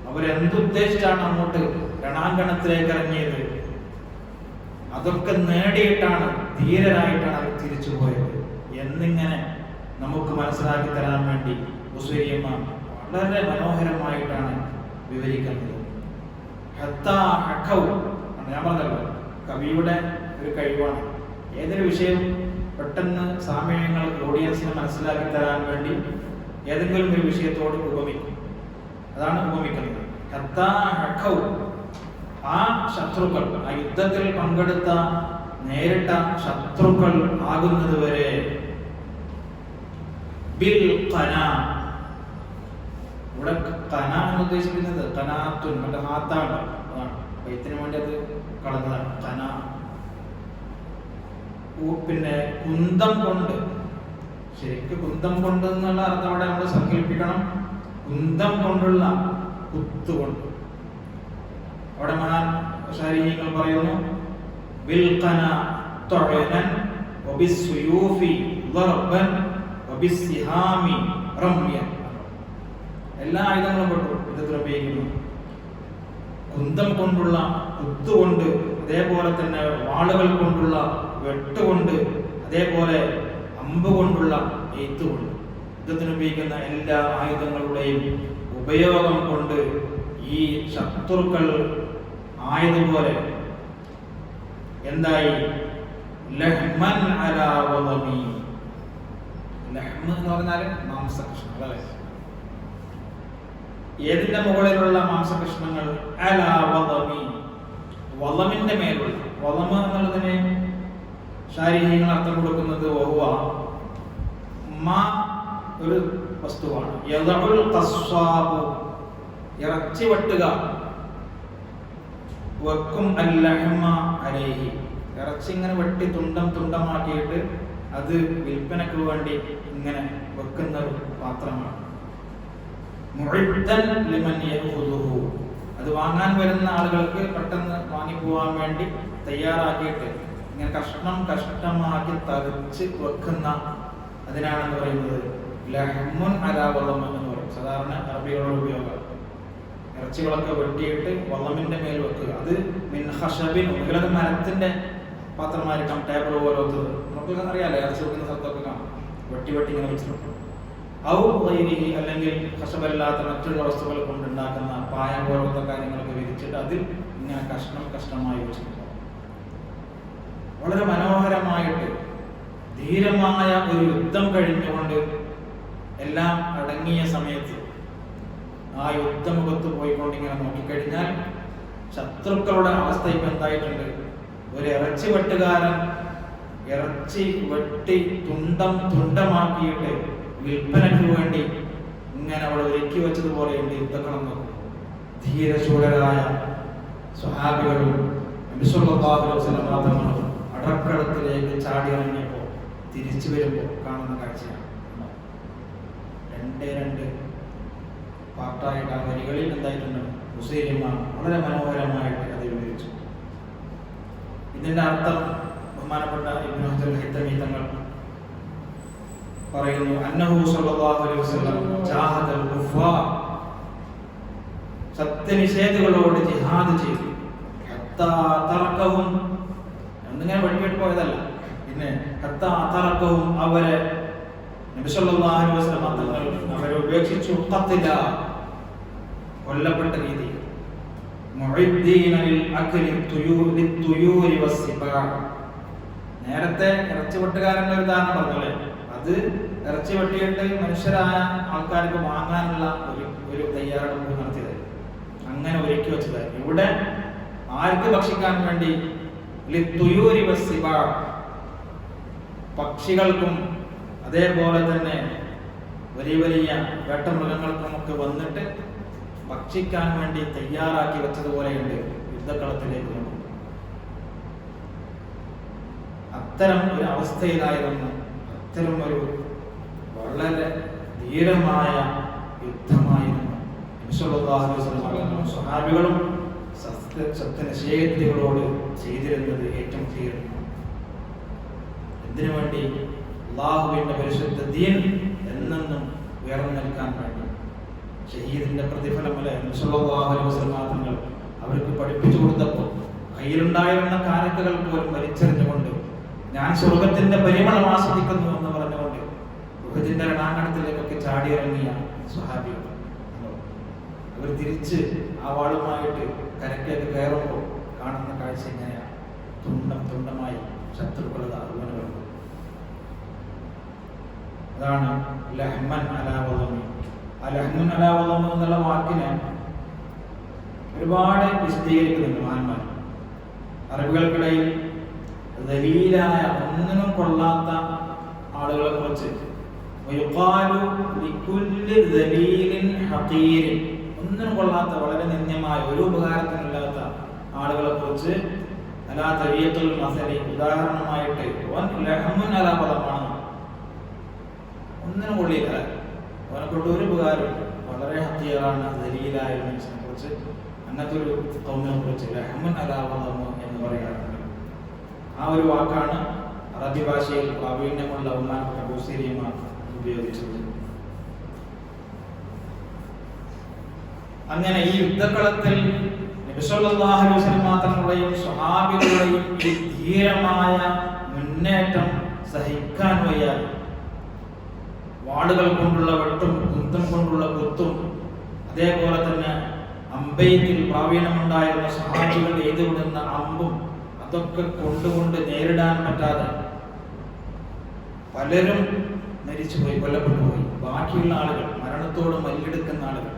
അവരെന്തുദ്ദേശിച്ചാണ് അങ്ങോട്ട് രണാങ്കണത്തിലേക്ക് ഇറങ്ങിയത്, അതൊക്കെ നേടിയിട്ടാണ്, ധീരരായിട്ടാണ് അവർ തിരിച്ചു പോയത് എന്നിങ്ങനെ നമുക്ക് മനസ്സിലാക്കി തരാൻ വേണ്ടി ബുസൈരിയമ്മ വളരെ മനോഹരമായിട്ടാണ് വിവരിക്കുന്നത്. ഞാൻ പറഞ്ഞല്ലോ, കവിയുടെ ഒരു കഴിവാണ്. ഏതൊരു വിഷയം പെട്ടെന്ന് സാമ്യങ്ങൾ ഓഡിയൻസിനെ മനസ്സിലാക്കി തരാൻ വേണ്ടി ഏതെങ്കിലും ഒരു വിഷയത്തോട് ഉപമിക്കും. അതാണ് ഉപമിക്കുന്നത്. ആ ശത്രുക്കൾ, ആ യുദ്ധത്തിൽ പങ്കെടുത്ത നേരിട്ട ശത്രുക്കൾ ആകുന്നത് വരെ ബിൽ ഖന. ഇവിടെ ഖന എന്ന് ഉദ്ദേശിക്കുന്നത് ഖനാത്തുൻ, മറ്റേ ഹാത്താണ്. അതാണ് വൈത്തിന് വേണ്ടി അത് കളഞ്ഞതാണ് ഖന. പിന്നെ കുന്തം കൊണ്ട്, ശരിക്കും കുന്തം കൊണ്ട് എന്നുള്ള അർത്ഥം അവിടെ നമ്മൾ സങ്കല്പിക്കണം. കുന്തം കൊണ്ടുള്ള കുത്തുകൊണ്ട്. അവിടെ മഹാൻ ശാരീരികൾ പറയുന്നു ബിൽഖന തുഅനൻ വബിസ്സുയൂഫി ദർബൻ വബിസ്സിഹാമി റംയൻ. എല്ലാ ആയുധങ്ങളും പെട്ടു യുദ്ധത്തിൽ ഉപയോഗിക്കുന്നു. കുന്തം കൊണ്ടുള്ള കുത്തുകൊണ്ട്, അതേപോലെ തന്നെ വാളുകൾ കൊണ്ടുള്ള വെട്ടുകൊണ്ട്, അതേപോലെ അമ്പ് കൊണ്ടുള്ള എയ്ത്തുകൊണ്ട്, യുദ്ധത്തിന് ഉപയോഗിക്കുന്ന എല്ലാ ആയുധങ്ങളുടെയും ഉപയോഗം കൊണ്ട് ഈ ശത്രുക്കൾ ആയതുപോലെ എന്തായി? ലഹ്മൻ അലാ വളമി. ലഹ്മ് എന്ന് പറഞ്ഞാൽ മാംസകഷ്ണങ്ങൾ അല്ലേ? ഏതിന്റെ മുകളിലുള്ള മാംസകഷ്ണങ്ങൾ? അലാ വളമി, വളമിന്റെ മേലുള്ള. വളമ എന്നുള്ളതിന് ശാരീരിക അർത്ഥം കൊടുക്കുന്നത് വഹുവ ഒരു വസ്തുവാണ്. യദഉൽ ഖസ്സാബു, ഇറച്ചി വെട്ടുക, വെക്കും അല്ലഹ്മ അലൈഹി, ഇറച്ചി ഇങ്ങനെ വെട്ടി തുണ്ടം തുണ്ടമാക്കിയിട്ട് അത് വിൽപ്പനക്ക് വേണ്ടി ഇങ്ങനെ വെക്കുന്ന ഒരു പാത്രമാണ്. മുഇദ്ദൻ ലിമൻ യഖുദുഹു, അത് വാങ്ങാൻ വരുന്ന ആളുകൾക്ക് പെട്ടെന്ന് വാങ്ങിപ്പോവാൻ വേണ്ടി തയ്യാറാക്കിയിട്ട് ഇങ്ങനെ കഷ്ണം കഷ്ണമാക്കി തറിച്ച് വെക്കുന്ന അതിനാണെന്ന് പറയുന്നത് ലഹ്മുൻ അലാ വളം എന്ന് പറയും. സാധാരണ അറബികളുടെ ഉപയോഗം ഇറച്ചികളൊക്കെ വെട്ടിയിട്ട് വളമിന്റെ മേൽ വെക്കുക. അത് മിൻ ഖശബിൻ, ഒന്നുകിലത് മരത്തിന്റെ പാത്രമായിരിക്കാം, ടേബിൾ പോലത്തത്. നമുക്ക് അറിയാലോ, ഇറച്ചി വെക്കുന്ന സ്ഥലത്തൊക്കെ കാണാം, വെട്ടി വെട്ടി ഇങ്ങനെ വെച്ചിട്ടുണ്ട്. ഔ ഗൈരിഹി, അല്ലെങ്കിൽ ഖശബല്ലാത്ത മറ്റുള്ള വസ്തുക്കൾ കൊണ്ടുണ്ടാക്കുന്ന പായം പോലത്തെ കാര്യങ്ങളൊക്കെ വിരിച്ചിട്ട് അതിൽ ഇങ്ങനെ കഷ്ണം കഷ്ണമായി വെച്ചിട്ടുണ്ട്. വളരെ മനോഹരമായിട്ട് ധീരമായ ഒരു യുദ്ധം കഴിഞ്ഞുകൊണ്ട് എല്ലാം അടങ്ങിയ സമയത്ത് ആ യുദ്ധമുഖത്ത് പോയിക്കൊണ്ട് ഇങ്ങനെ നോക്കിക്കഴിഞ്ഞാൽ ശത്രുക്കളുടെ അവസ്ഥ ഇപ്പൊ എന്തായിട്ടുണ്ട്? ഒരു ഇറച്ചി വെട്ടുകാരൻ ഇറച്ചി വെട്ടി തുണ്ടം തുണ്ടമാക്കിയിട്ട് വിൽപ്പനയ്ക്ക് വേണ്ടി ഇങ്ങനെ അവിടെ ഒരുക്കി വെച്ചതുപോലെയുണ്ട് യുദ്ധക്കളം നോക്കും. ധീരശൂരരായ സ്വഹാബികളും നബി സല്ലല്ലാഹു അലൈഹി വസല്ലം അടക്കളത്തിലേക്ക് ചാടി ഇറങ്ങിയപ്പോൾ തിരിച്ചു വരുമ്പോൾ കാണുന്ന കാഴ്ചയാണ്. രണ്ട് പാർട്ടായിട്ട് ആ വരികളിൽ എന്തായിട്ടുണ്ട്? മുസ്ലിം വളരെ മനോഹരമായിട്ട് അത് വിവരിച്ചു. ഇതിന്റെ അർത്ഥം ബഹുമാനപ്പെട്ട ഇബ്നു ഹജർ ഹൈതമി തങ്ങൾ പറയുന്നു, അന്നഹു സ്വല്ലല്ലാഹു അലൈഹി വസല്ലം ജാഹദൽ കുഫാർ, സത്യനിഷേധികളോട് ജിഹാദ് ചെയ്തു. ഹത്താ തറക്കഹും, എന്നിങ്ങനെ വെട്ടിയിട്ട് പോയതല്ല, പിന്നെ ഹത്താ തറക്കഹും, അവരെ നബി സല്ലല്ലാഹു അലൈഹി വസല്ലം തങ്ങൾ അവരെ ഉപേക്ഷിച്ചു. ഖത്ല, കൊല്ലപ്പെട്ട രീതി. മുഇദ്ദീന ലിൽ അക്ലി തുയൂരി വസ്സിബാ, നേരത്തെ ഇറച്ചി വെട്ടുകാരന്റെ ഒരു ഉദാഹരണം പറഞ്ഞല്ലേ, അത് ഇറച്ചി വെട്ടിയിട്ട് മനുഷ്യരായ ആൾക്കാർക്ക് വാങ്ങാനുള്ള ഒരു തയ്യാറെടുപ്പ് നടത്തിയത്, അങ്ങനെ ഒരുക്കി വെച്ചതായിരുന്നു. ഇവിടെ ആർക്ക് ഭക്ഷിക്കാൻ വേണ്ടി? ലിത്തുയൂരി വസ്സിബാ, പക്ഷികൾക്കും അതേപോലെ തന്നെ വലിയ വലിയ വേട്ടമൃഗങ്ങൾക്കും ഒക്കെ വന്നിട്ട് ഭക്ഷിക്കാൻ വേണ്ടി തയ്യാറാക്കി വെച്ചതുപോലെയുണ്ട് യുദ്ധക്കളത്തിലേക്ക്. അത്തരം ഒരു അവസ്ഥയിലായിരുന്നു, അത്തരം ഒരു വളരെ ധീരമായ യുദ്ധമായിരുന്നു നബി സല്ലല്ലാഹു അലൈഹി വസല്ലം സ്വഹാബികളും സത്യനിഷേധികളോട് ചെയ്തിരുന്നത്. ഏറ്റവും തീർന്നു എന്തിനു വേണ്ടി? അല്ലാഹുവിന്റെ പരിശുദ്ധ ദീൻ എന്നെന്നും ഉയർന്നു നിൽക്കാൻ വേണ്ടി. ഷഹീദിന്റെ പ്രതിഫലം അല്ലെ നബി സല്ലല്ലാഹു അലൈഹി വസല്ലം തങ്ങൾ അവർക്ക് പഠിപ്പിച്ചു കൊടുത്തപ്പോൾ കയ്യിലുണ്ടായിരുന്ന കാരക്കകൾ പോലും വലിച്ചെറിഞ്ഞുകൊണ്ട് ഞാൻ സ്വർഗത്തിന്റെ പരിമളം ആസ്വദിക്കുന്നു എന്ന് പറഞ്ഞുകൊണ്ട് ഉഹദിന്റെ രണാങ്കണത്തിലേക്കൊക്കെ ചാടിയിറങ്ങിയ സ്വഹാബികൾ അവർ തിരിച്ച് ആ വാളുമായിട്ട് കരക്കേക്ക് കയറുമ്പോൾ കാണുന്ന കാഴ്ച എങ്ങനെയാണ്? തുണ്ടം തുണ്ടമായി ശത്രുക്കൾ അതുപോലെ വരുന്നത്. അതാണ് ലഹ്മൻ അലാ വളമി. ആ ലഹ്മൻ അലാ വളമി എന്നുള്ള വാക്കിനെ ഒരുപാട് വിശദീകരിക്കുന്നുണ്ട് മഹാന്മാർ. അറബികൾക്കിടയിൽ ദലീലായ ഒന്നിനും കൊള്ളാത്ത ആളുകളെ കുറിച്ച് ഒന്നിനും കൊള്ളാത്ത വളരെ നിന്ദ്യമായ ഒരു ഉപകാരത്തിനില്ലാത്ത ആളുകളെ കുറിച്ച് അലാ തരീഖുൽ മസലി ഉദാഹരണമായിട്ട് ലഹ്മുൻ അലാ പദമാണ്. ഒന്നിനും കൊള്ളിയില്ല, അവനെ കൊണ്ട് ഒരു ഉപകാരം, വളരെ ഹത്തിയാറാണ് ദലീലായ ഒരു മനുഷ്യനെ കുറിച്ച്, അങ്ങനത്തെ ഒരു കൗമിനെ കുറിച്ച് ലഹ്മുൻ അലാ പദം എന്ന് പറയാറുണ്ട്. ആ ഒരു വാക്കാണ് അറബി ഭാഷയിൽ പ്രാവീണ്യമുള്ള ബഹുമാനപ്പെട്ട ബൂസീരിയമാർ ഉപയോഗിച്ചത്. അങ്ങനെ ഈ യുദ്ധക്കളത്തിൽ നബി സല്ലല്ലാഹു അലൈഹി വസല്ലം തങ്ങളുടെയും സ്വഹാബികളുടെയും ഈ ധീരമായ മുന്നേറ്റം സഹിക്കാൻ വയ്യാതെ വാളുകൾ കൊണ്ടുള്ള വെട്ടും കുന്തം കൊണ്ടുള്ള കുത്തും അതേപോലെ തന്നെ അമ്പെയ്ത്തിൽ പ്രാവീണ്യമുണ്ടായിരുന്ന സ്വഹാബികൾ എഴുതിവിടുന്ന അമ്പും അതൊക്കെ കൊണ്ടുകൊണ്ട് നേരിടാൻ പറ്റാതെ പലരും മരിച്ചുപോയി, കൊല്ലപ്പെട്ടുപോയി. ബാക്കിയുള്ള ആളുകൾ, മരണത്തോട് മല്ലിടുക്കുന്ന ആളുകൾ,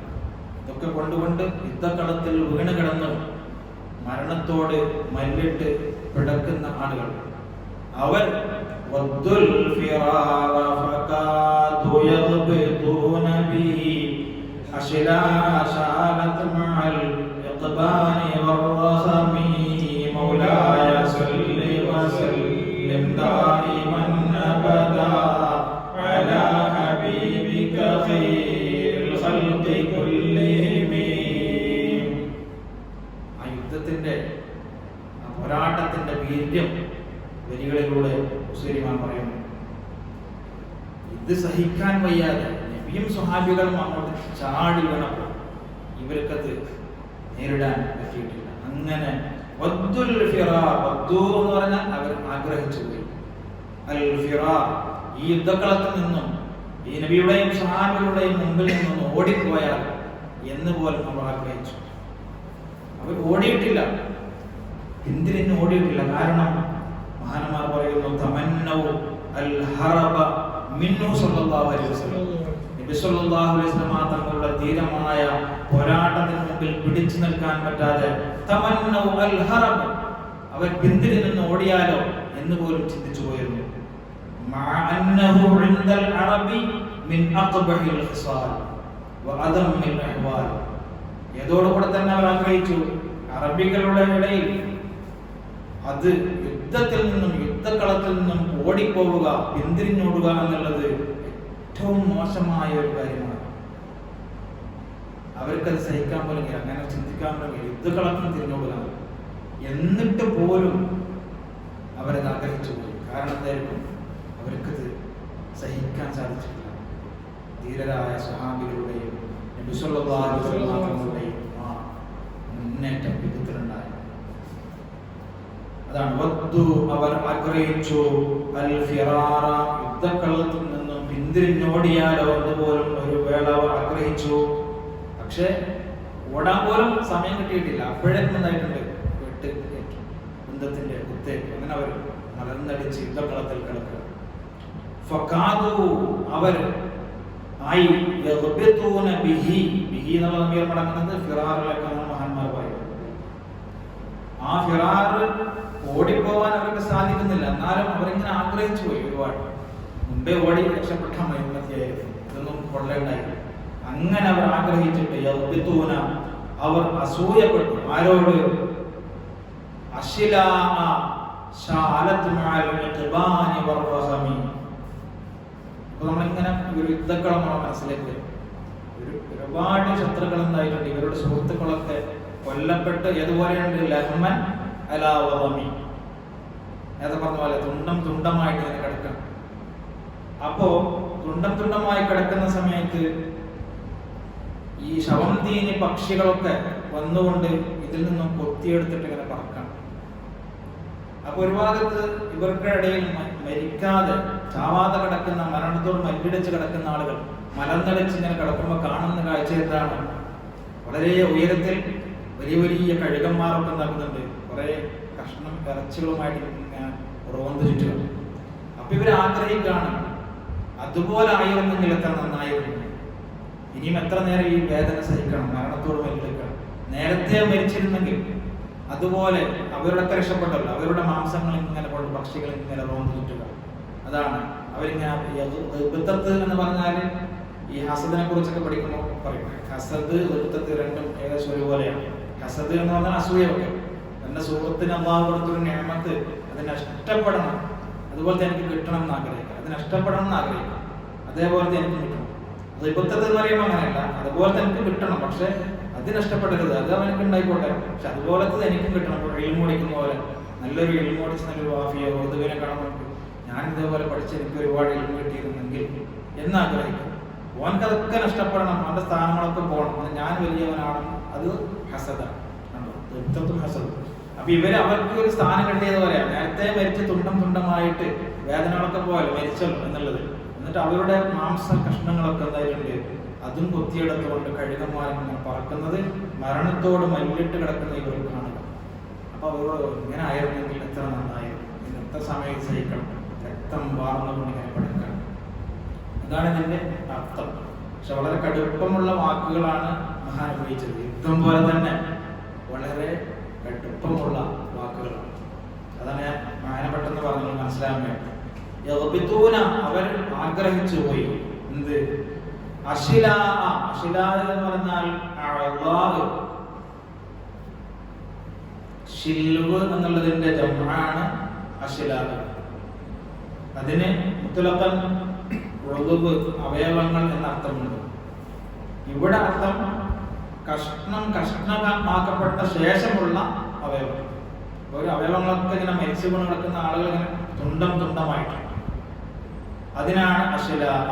ഇതൊക്കെ കൊണ്ടുകൊണ്ട് യുദ്ധക്കളത്തിൽ വീണ് കിടന്ന് മരണത്തോട് മല്ലിട്ട് പിടക്കുന്ന ആളുകൾ, അവർ പോരാട്ടത്തിന്റെ വീര്യം വരികളിലൂടെ മുസ്ലിമാൻ പറയുന്നു. ഇത് സഹിക്കാൻ വയ്യാതെ നബിയും സ്വഹാബികളും അങ്ങോട്ട് ചാടി വീണപ്പോൾ ഇവർക്കത് നേരിടാൻ പറ്റിയിട്ടില്ല. അങ്ങനെ എന്ന് പറഞ്ഞാൽ അവർ ആഗ്രഹിച്ചു പോയി. അൽ ഫിറാർ, ഈ യുദ്ധക്കളത്തിൽ നിന്നും ഈ നബിയുടെയും സ്വഹാബികളുടെയും മുമ്പിൽ നിന്നും ഓടിപ്പോയാൽ എന്ന് പോലും അവർ ആഗ്രഹിച്ചു. അവർ ഓടിയിട്ടില്ല, എന്തിനും ഓടിയിട്ടില്ല. കാരണം മഹാന്മാർ പറയുന്നു, തമന്നൗ അൽ ഹറബ മിന്നു സല്ലല്ലാഹു അലൈഹി വസല്ലം. നബി സല്ലല്ലാഹു അലൈഹി വസല്ലം തങ്ങളുടെ ധീരമായ പോരാട്ടത്തിന് മുമ്പിൽ പിടിച്ചു നിൽക്കാൻ പറ്റാതെ തമന്നൗ അൽ ഹറബ, അവർ പിന്തിരി നിന്ന് ഓടിയാലോ എന്ന് പോലും ചിന്തിച്ചു പോയിരുന്നു. മഅ അന്നഹു ഇൻദൽ അറബി മിൻ അഖ്ബഹിൽ ഖിസാൽ വഅദമ്മിൽ അഹ്വാൽ. ഏതോടുകൂടെ തന്നെ അവർ ആഗ്രഹിച്ചു, അറബികളുടെ ഇടയിൽ അത് യുദ്ധത്തിൽ നിന്നും യുദ്ധക്കളത്തിൽ നിന്നും ഓടിപ്പോവുക, പിന്തിരിഞ്ഞോടുക എന്നുള്ളത് ഏറ്റവും മോശമായ ഒരു കാര്യമാണ്. അവർക്കത് സഹിക്കാൻ പോലും കഴിയില്ല, അങ്ങനെ ചിന്തിക്കാൻ പോലും കഴിയില്ല, യുദ്ധക്കളത്തിൽ തിരിഞ്ഞോടുക. എന്നിട്ട് പോലും അവരത് ആഗ്രഹിച്ചു പോയി. കാരണം എന്തായിരിക്കും? അവർക്കത് സഹിക്കാൻ സാധിച്ചിട്ടില്ല. ധീരരായ സ്വഹാബികളുടെയും നബി സല്ലല്ലാഹു അലൈഹി വസല്ലമയുടെയും മുന്നേറ്റം യുദ്ധത്തിലുണ്ടായി. അതാണ് വദ്ദു, അവർ ആഗ്രഹിച്ചു, അൽ ഫിറാറ, യുദ്ധക്കളത്തിൽ നിന്നും പിന്തിരിഞ്ഞോടിയാലോ എന്ന് പോലും ഒരു വേള അവർ ആഗ്രഹിച്ചു. പക്ഷെ ഓടാൻ പോലും സമയം കിട്ടിയിട്ടില്ല. അപ്പോഴേക്കും എന്തായിട്ടുണ്ട്? വെട്ട് ഏറ്റു, ബന്ധത്തിന്റെ കുത്തേക്ക്. അങ്ങനെ അവർ മലർന്നടിച്ച് യുദ്ധക്കളത്തിൽ കിടക്കുക. ഫഖാദു, അവർ ആയി യഗ്ബിതൂന ബിഹി, ബിഹി എന്നുള്ള നബിയെ മടങ്ങുന്നത് ഫിറാറിലേക്കാണ് മഹാന്മാർ പറയുന്നത്. ആ ഫിറാർ ഓടിപ്പോവാൻ അവർക്ക് സാധിക്കുന്നില്ല, എന്നാലും അവരിങ്ങനെ ആഗ്രഹിച്ചു പോയി. ഒരുപാട് മുമ്പേ ഓടി രക്ഷപ്പെട്ടാൽ മതിയായിരുന്നു, ഇതൊന്നും കൊള്ളേണ്ടായി. അങ്ങനെ അവർ ആഗ്രഹിച്ചിട്ട് യഗ്ബിതൂന, അവർ അസൂയപ്പെട്ടു. ആരോട്? അശ്ലാ ശാലത് മഅൽ ഇഖ്ബാനി വറഹമി. അപ്പോൾ നമ്മളിങ്ങനെ ഒരു യുദ്ധക്കളം നമ്മൾ മനസ്സിലേക്ക് വരും. ഒരുപാട് ശത്രുക്കൾ എന്തായിട്ടുണ്ട്, ഇവരുടെ സുഹൃത്തുക്കളൊക്കെ കൊല്ലപ്പെട്ട്. ഏതുപോലെയുണ്ട്? ലഹ്മൻ അലാ വറമി, നേരത്തെ പറഞ്ഞ പോലെ തുണ്ടം തുണ്ടമായിട്ട് ഇങ്ങനെ കിടക്കണം. അപ്പോ തുണ്ടം തുണ്ടമായി കിടക്കുന്ന സമയത്ത് ഈ ശവന്തീനി പക്ഷികളൊക്കെ വന്നുകൊണ്ട് ഇതിൽ നിന്നും കൊത്തിയെടുത്തിട്ട് ഇങ്ങനെ പറക്കണം. അപ്പൊ ഒരു ഭാഗത്ത് ഇവരുടെ ഇടയിൽ മരിക്കാതെ ചാവാതെ കിടക്കുന്ന, മരണത്തോട് മല്ലിടിച്ച് കിടക്കുന്ന ആളുകൾ മലർന്നടിച്ച് ഇങ്ങനെ കിടക്കുമ്പോൾ കാണുന്ന കാഴ്ച എന്താണ്? വളരെ ഉയരത്തിൽ വലിയ വലിയ കഴുകന്മാരൊക്കെ ഉണ്ടാക്കുന്നുണ്ട്, കുറെ കഷ്ണം ഇറച്ചികളുമായിട്ട് ഇങ്ങനെ റോന്ത് ചുറ്റുക. അപ്പൊ ഇവർ ആഗ്രഹിക്കാണ്, അതുപോലെ ആയിരുന്നെങ്കിൽ എത്ര നന്നായിരുന്നു. ഇനിയും എത്ര നേരം ഈ വേദന സഹിക്കണം, മരണത്തോട് മല്ലിടിക്കണം. നേരത്തെ മരിച്ചിരുന്നെങ്കിൽ അതുപോലെ അവരോടൊക്കെ രക്ഷപ്പെട്ടല്ലോ. അവരുടെ മാംസങ്ങൾ ഇങ്ങനെ കൊണ്ട് പക്ഷികൾ ഇങ്ങനെ റോന്ത് ചുറ്റുക. അതാണ് അവരിങ്ങനെ. ബിത്തത്ത് എന്ന് പറഞ്ഞാൽ ഈ ഹസദിനെ കുറിച്ചൊക്കെ പഠിക്കുമ്പോൾ പറയും, ഹസദ് ബിത്തത്ത് രണ്ടും ഏകദേശം ഒരുപോലെയാണ്. ഹസദ് എന്ന് പറഞ്ഞാൽ അസൂയൊക്കെ. എന്റെ സുഹൃത്തിന് അള്ളാഹു കൊടുത്തൊരു നിഅമത്ത് അത് നഷ്ടപ്പെടണം, അതുപോലത്തെ എനിക്ക് കിട്ടണം എന്ന് ആഗ്രഹിക്കുക, അത് നഷ്ടപ്പെടണം എന്ന് ആഗ്രഹിക്കുക, അതേപോലത്തെ എനിക്ക് കിട്ടണം. ബിത്തത്ത് എന്ന് പറയുമ്പോൾ അങ്ങനെയല്ല, അതുപോലത്തെ എനിക്ക് കിട്ടണം, പക്ഷെ അത് നഷ്ടപ്പെടരുത്, അത് അവനക്ക് ഉണ്ടായിക്കോട്ടെ, പക്ഷെ അതുപോലത്തെ എനിക്കും കിട്ടണം. ഇപ്പോൾ ഇൽമോടിക്കുന്ന പോലെ നല്ലൊരു ഇൽമോടിച്ച് നല്ലൊരു വാഫിയോ ഉറുദുവിനെ കാണുമ്പോൾ ഞാൻ ഇതേപോലെ പഠിച്ച് എനിക്ക് ഒരുപാട് ഇൽമ കിട്ടിയിരുന്നെങ്കിൽ എന്നാഗ്രഹിക്കും. ഓനക്കതൊക്കെ നഷ്ടപ്പെടണം, അവന്റെ സ്ഥാനങ്ങളൊക്കെ പോകണം, അത് ഞാൻ വലിയവനാണെന്ന്. അത് ഹസദാണ്, ഹസദ്. അപ്പൊ ഇവര് അവർക്ക് ഒരു സ്ഥാനം കിട്ടിയത് പറയാം. നേരത്തെ മരിച്ച് തുണ്ടം തുണ്ടമായിട്ട് വേദനകളൊക്കെ പോലെ മരിച്ചല്ലോ എന്നുള്ളത്. എന്നിട്ട് അവരുടെ മാംസ കഷ്ണങ്ങളൊക്കെ എന്തായിട്ടുണ്ട്, അതും കൊത്തിയെടുത്തുകൊണ്ട് കഴുകന്മാരിങ്ങനെ പറക്കുന്നത് മരണത്തോട് മല്ലിട്ട് കിടക്കുന്ന ഇവർക്ക് കാണുക. അപ്പോൾ അവരോട് ഇങ്ങനെ ആയിരുന്നെങ്കിൽ എത്ര നന്നായിരുന്നു, ഇതിന് എത്ര സമയം സഹിക്കണം, രക്തം വാർന്നുകൊണ്ട് ഇങ്ങനെ പഠിക്കണം. അതാണ് ഇതിൻ്റെ അർത്ഥം. പക്ഷെ വളരെ കടുപ്പമുള്ള വാക്കുകളാണ് മഹാൻ ഉപയോഗിച്ചത്. യുദ്ധം പോലെ തന്നെ വളരെ കടുപ്പമുള്ള വാക്കുകളാണ്. അതാണ് ഞാൻ മഹാനെ പെട്ടെന്ന് പറഞ്ഞു മനസ്സിലാക്കാൻ വേണ്ടി. യഗ്ബിതൂന, അവർ ആഗ്രഹിച്ചു പോയി. എന്ത്? അശിലാ. അശിലാ എന്ന് പറഞ്ഞാൽ അഅ്ളാഹ്, ശിൽവ് എന്നുള്ളതിന്റെ ജംആണ് അശിലാഹ്. അതിന് മുത്തലഖൻ ഉളുബ്, അവയവങ്ങൾ എന്ന അർത്ഥമുണ്ട്. ഇവിടെ അർത്ഥം കഷ്ണമാക്കപ്പെട്ട ശേഷമുള്ള അവയവം. ഒരു അവയവങ്ങളൊക്കെ ഇങ്ങനെ മരിച്ചു കൊണ്ട് കിടക്കുന്ന ആളുകൾ ഇങ്ങനെ തുണ്ടം തുണ്ടമായിട്ട്, അതിനാണ് അശിലാഹ.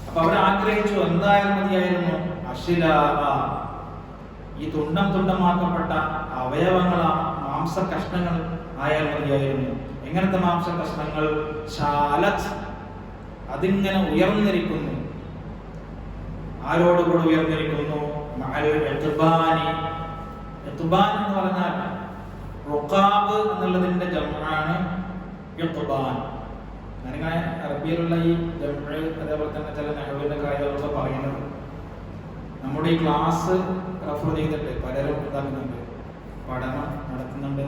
അപ്പൊ അവർ ആഗ്രഹിച്ചു എന്തായാലും മതിയായിരുന്നു അശിലാഹ, ഈ തുണ്ടം തുണ്ടമാക്കപ്പെട്ട അവയവങ്ങളാണ്, മാംസ കഷ്ണങ്ങൾ ആയാൽ മതിയായിരുന്നു. എങ്ങനത്തെ മാംസ കഷ്ണങ്ങൾ? ശാലത്, അതിങ്ങനെ ഉയർന്നിരിക്കുന്നു. ആരോടുകൂടെ ഉയർന്നിരിക്കുന്നു? മഅൽ ഇത്ബാനി. ഇത്ബാൻ എന്ന് പറഞ്ഞാൽ റുഖാബ് എന്നുള്ളതിന്റെ ജംആണ് ഇത്ബാൻ. ഞാനിങ്ങനെ അറബിയിലുള്ള ഈ ജംഅ്, അതേപോലെ തന്നെ ചില നഹ്വിന്റെ കാര്യങ്ങളൊക്കെ പറയുന്നത് നമ്മുടെ ഈ ക്ലാസ് റെഫർ ചെയ്തിട്ട് പലരും ഇതാക്കുന്നുണ്ട്, പഠനം നടത്തുന്നുണ്ട്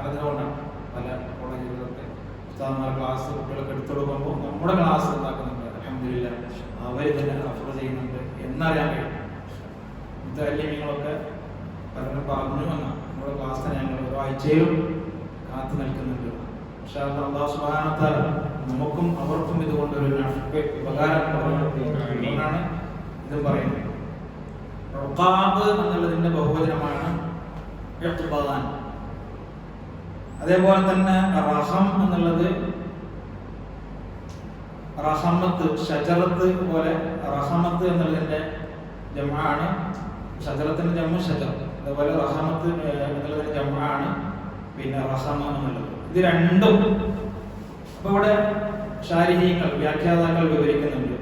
അറിഞ്ഞുകൊണ്ടാണ്. പല കോളേജുകളിലൊക്കെ ഉസ്താദന്മാർ ക്ലാസ് കുട്ടികൾക്ക് എടുത്തു കൊടുക്കുമ്പോൾ നമ്മുടെ ക്ലാസ് ഉണ്ടാക്കുന്നുണ്ട്. അൽഹംദുലില്ലാഹ് അവർ തന്നെ റെഫർ ചെയ്യുന്നുണ്ട് എന്നറിയാൻ കഴിയും. മുതല്ലിമീങ്ങളൊക്കെ പലരും പറഞ്ഞു എന്നാണ് നമ്മുടെ ക്ലാസ്സിന് ഞങ്ങൾ ഓരോ ആഴ്ചയിലും കാത്തു നിൽക്കുന്നുണ്ട്. പക്ഷേ അല്ലാഹു സുബ്ഹാനഹു വ തആല നമുക്കും അവർക്കും ഇതുകൊണ്ടൊരു ഉപകാരം കൊണ്ടാണ് ഇത് പറയുന്നത്. റുഖാബ് എന്നുള്ളതിന്റെ ബഹുവചനമാണ് ഇഖ്ബാൻ. അതേപോലെ തന്നെ റഹം എന്നുള്ളത് റഹമത്ത്, ഷജറത്ത് പോലെ റഹമത്ത് എന്നുള്ളതിന്റെ ജംആണ്. ഷജറത്തിന്റെ ജംഉ ഷജർ. അതേപോലെ റഹമത്ത് എന്നുള്ളതിന്റെ ജംആണ് പിന്നെ റഹമ എന്നുള്ളത്. ഇത് രണ്ടും അപ്പൊ ഇവിടെ ശാരീരികൾ വ്യാഖ്യാതാക്കൾ വിവരിക്കുന്നുണ്ട്.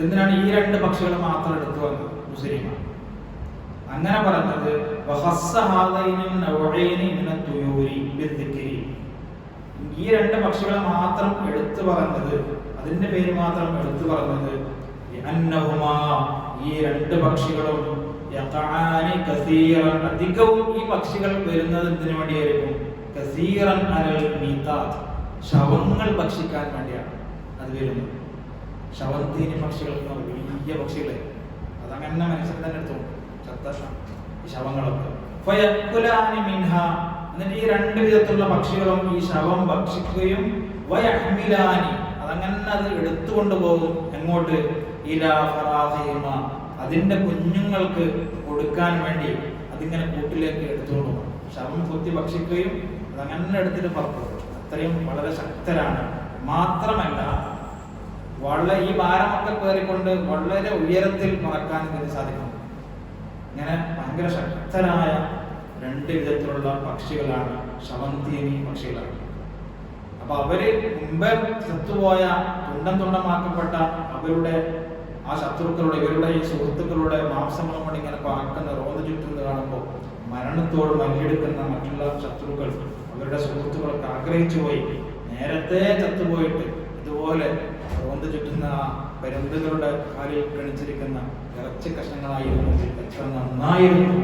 എന്തിനാണ് ഈ രണ്ട് പക്ഷികൾ മാത്രം എടുത്തു വന്നത്? മുസ്ലിമാണ് അങ്ങനെ പറഞ്ഞത്. ഈ രണ്ട് പക്ഷികളെ മാത്രം എടുത്തു പറഞ്ഞത്, അതിന്റെ പേര് മാത്രം എടുത്തു പറഞ്ഞത് ഈ രണ്ട് പക്ഷികളും അധികവും ഈ പക്ഷികൾ വരുന്നത് എന്തിനു വേണ്ടിയായിരിക്കും? കസീറൻ അലൽ മീഖാത്ത്, ശവങ്ങൾ ഭക്ഷിക്കാൻ വേണ്ടിയാണ് അത് വരുന്നത്. ശവന്തീനി പക്ഷികൾ, വലിയ പക്ഷികളെ അതങ്ങനെ മനുഷ്യൻ തന്നെ എടുത്തു ഈ ശവങ്ങളൊക്കെ. എന്നിട്ട് ഈ രണ്ട് വിധത്തിലുള്ള പക്ഷികളും ഈ ശവം ഭക്ഷിക്കുകയും വയഹ്മിലാനി, അതങ്ങനെ അത് എടുത്തുകൊണ്ടുപോകും. എങ്ങോട്ട്? ഇലാ ഫറാഹിമ, അതിന്റെ കുഞ്ഞുങ്ങൾക്ക് കൊടുക്കാൻ വേണ്ടി അതിങ്ങനെ കൂട്ടിലേക്ക് എടുത്തുകൊണ്ട് പോകും. ശവം കുത്തി ഭക്ഷിക്കുകയും അതങ്ങനെ എടുത്തിട്ട് പറക്കും. അത്രയും വളരെ ശക്തരാണ്. മാത്രമല്ല വളരെ ഈ ഭാരമൊക്കെ കയറിക്കൊണ്ട് വളരെ ഉയരത്തിൽ പറക്കാൻ ഇതിന് സാധിക്കും. ഇങ്ങനെ ഭയങ്കര ശക്തരായ രണ്ട് വിധത്തിലുള്ള പക്ഷികളാണ് ശവന്തീനി പക്ഷികളാണ്. അപ്പൊ അവര് മുമ്പേ ചത്തുപോയ തുണ്ടം തുണ്ടമാക്കപ്പെട്ട അവരുടെ ആ ശത്രുക്കളുടെ, ഇവരുടെ ഈ സുഹൃത്തുക്കളുടെ മാംസങ്ങളും കൊണ്ട് ഇങ്ങനെ പറക്കുന്ന റോന്ന് ചുറ്റുന്നത് കാണുമ്പോൾ മരണത്തോട് മല്ലിയെടുക്കുന്ന മറ്റുള്ള ശത്രുക്കൾ, അവരുടെ സുഹൃത്തുക്കളൊക്കെ ആഗ്രഹിച്ചു പോയി. നേരത്തെ ചത്തുപോയിട്ട് ഇതുപോലെ റോന്ത് ചുറ്റുന്ന ആ പരുന്തുകളുടെ കാലിൽ കണിച്ചിരിക്കുന്ന ഇറച്ചി കഷ്ണങ്ങളായിരുന്നു, എത്ര നന്നായിരുന്നു,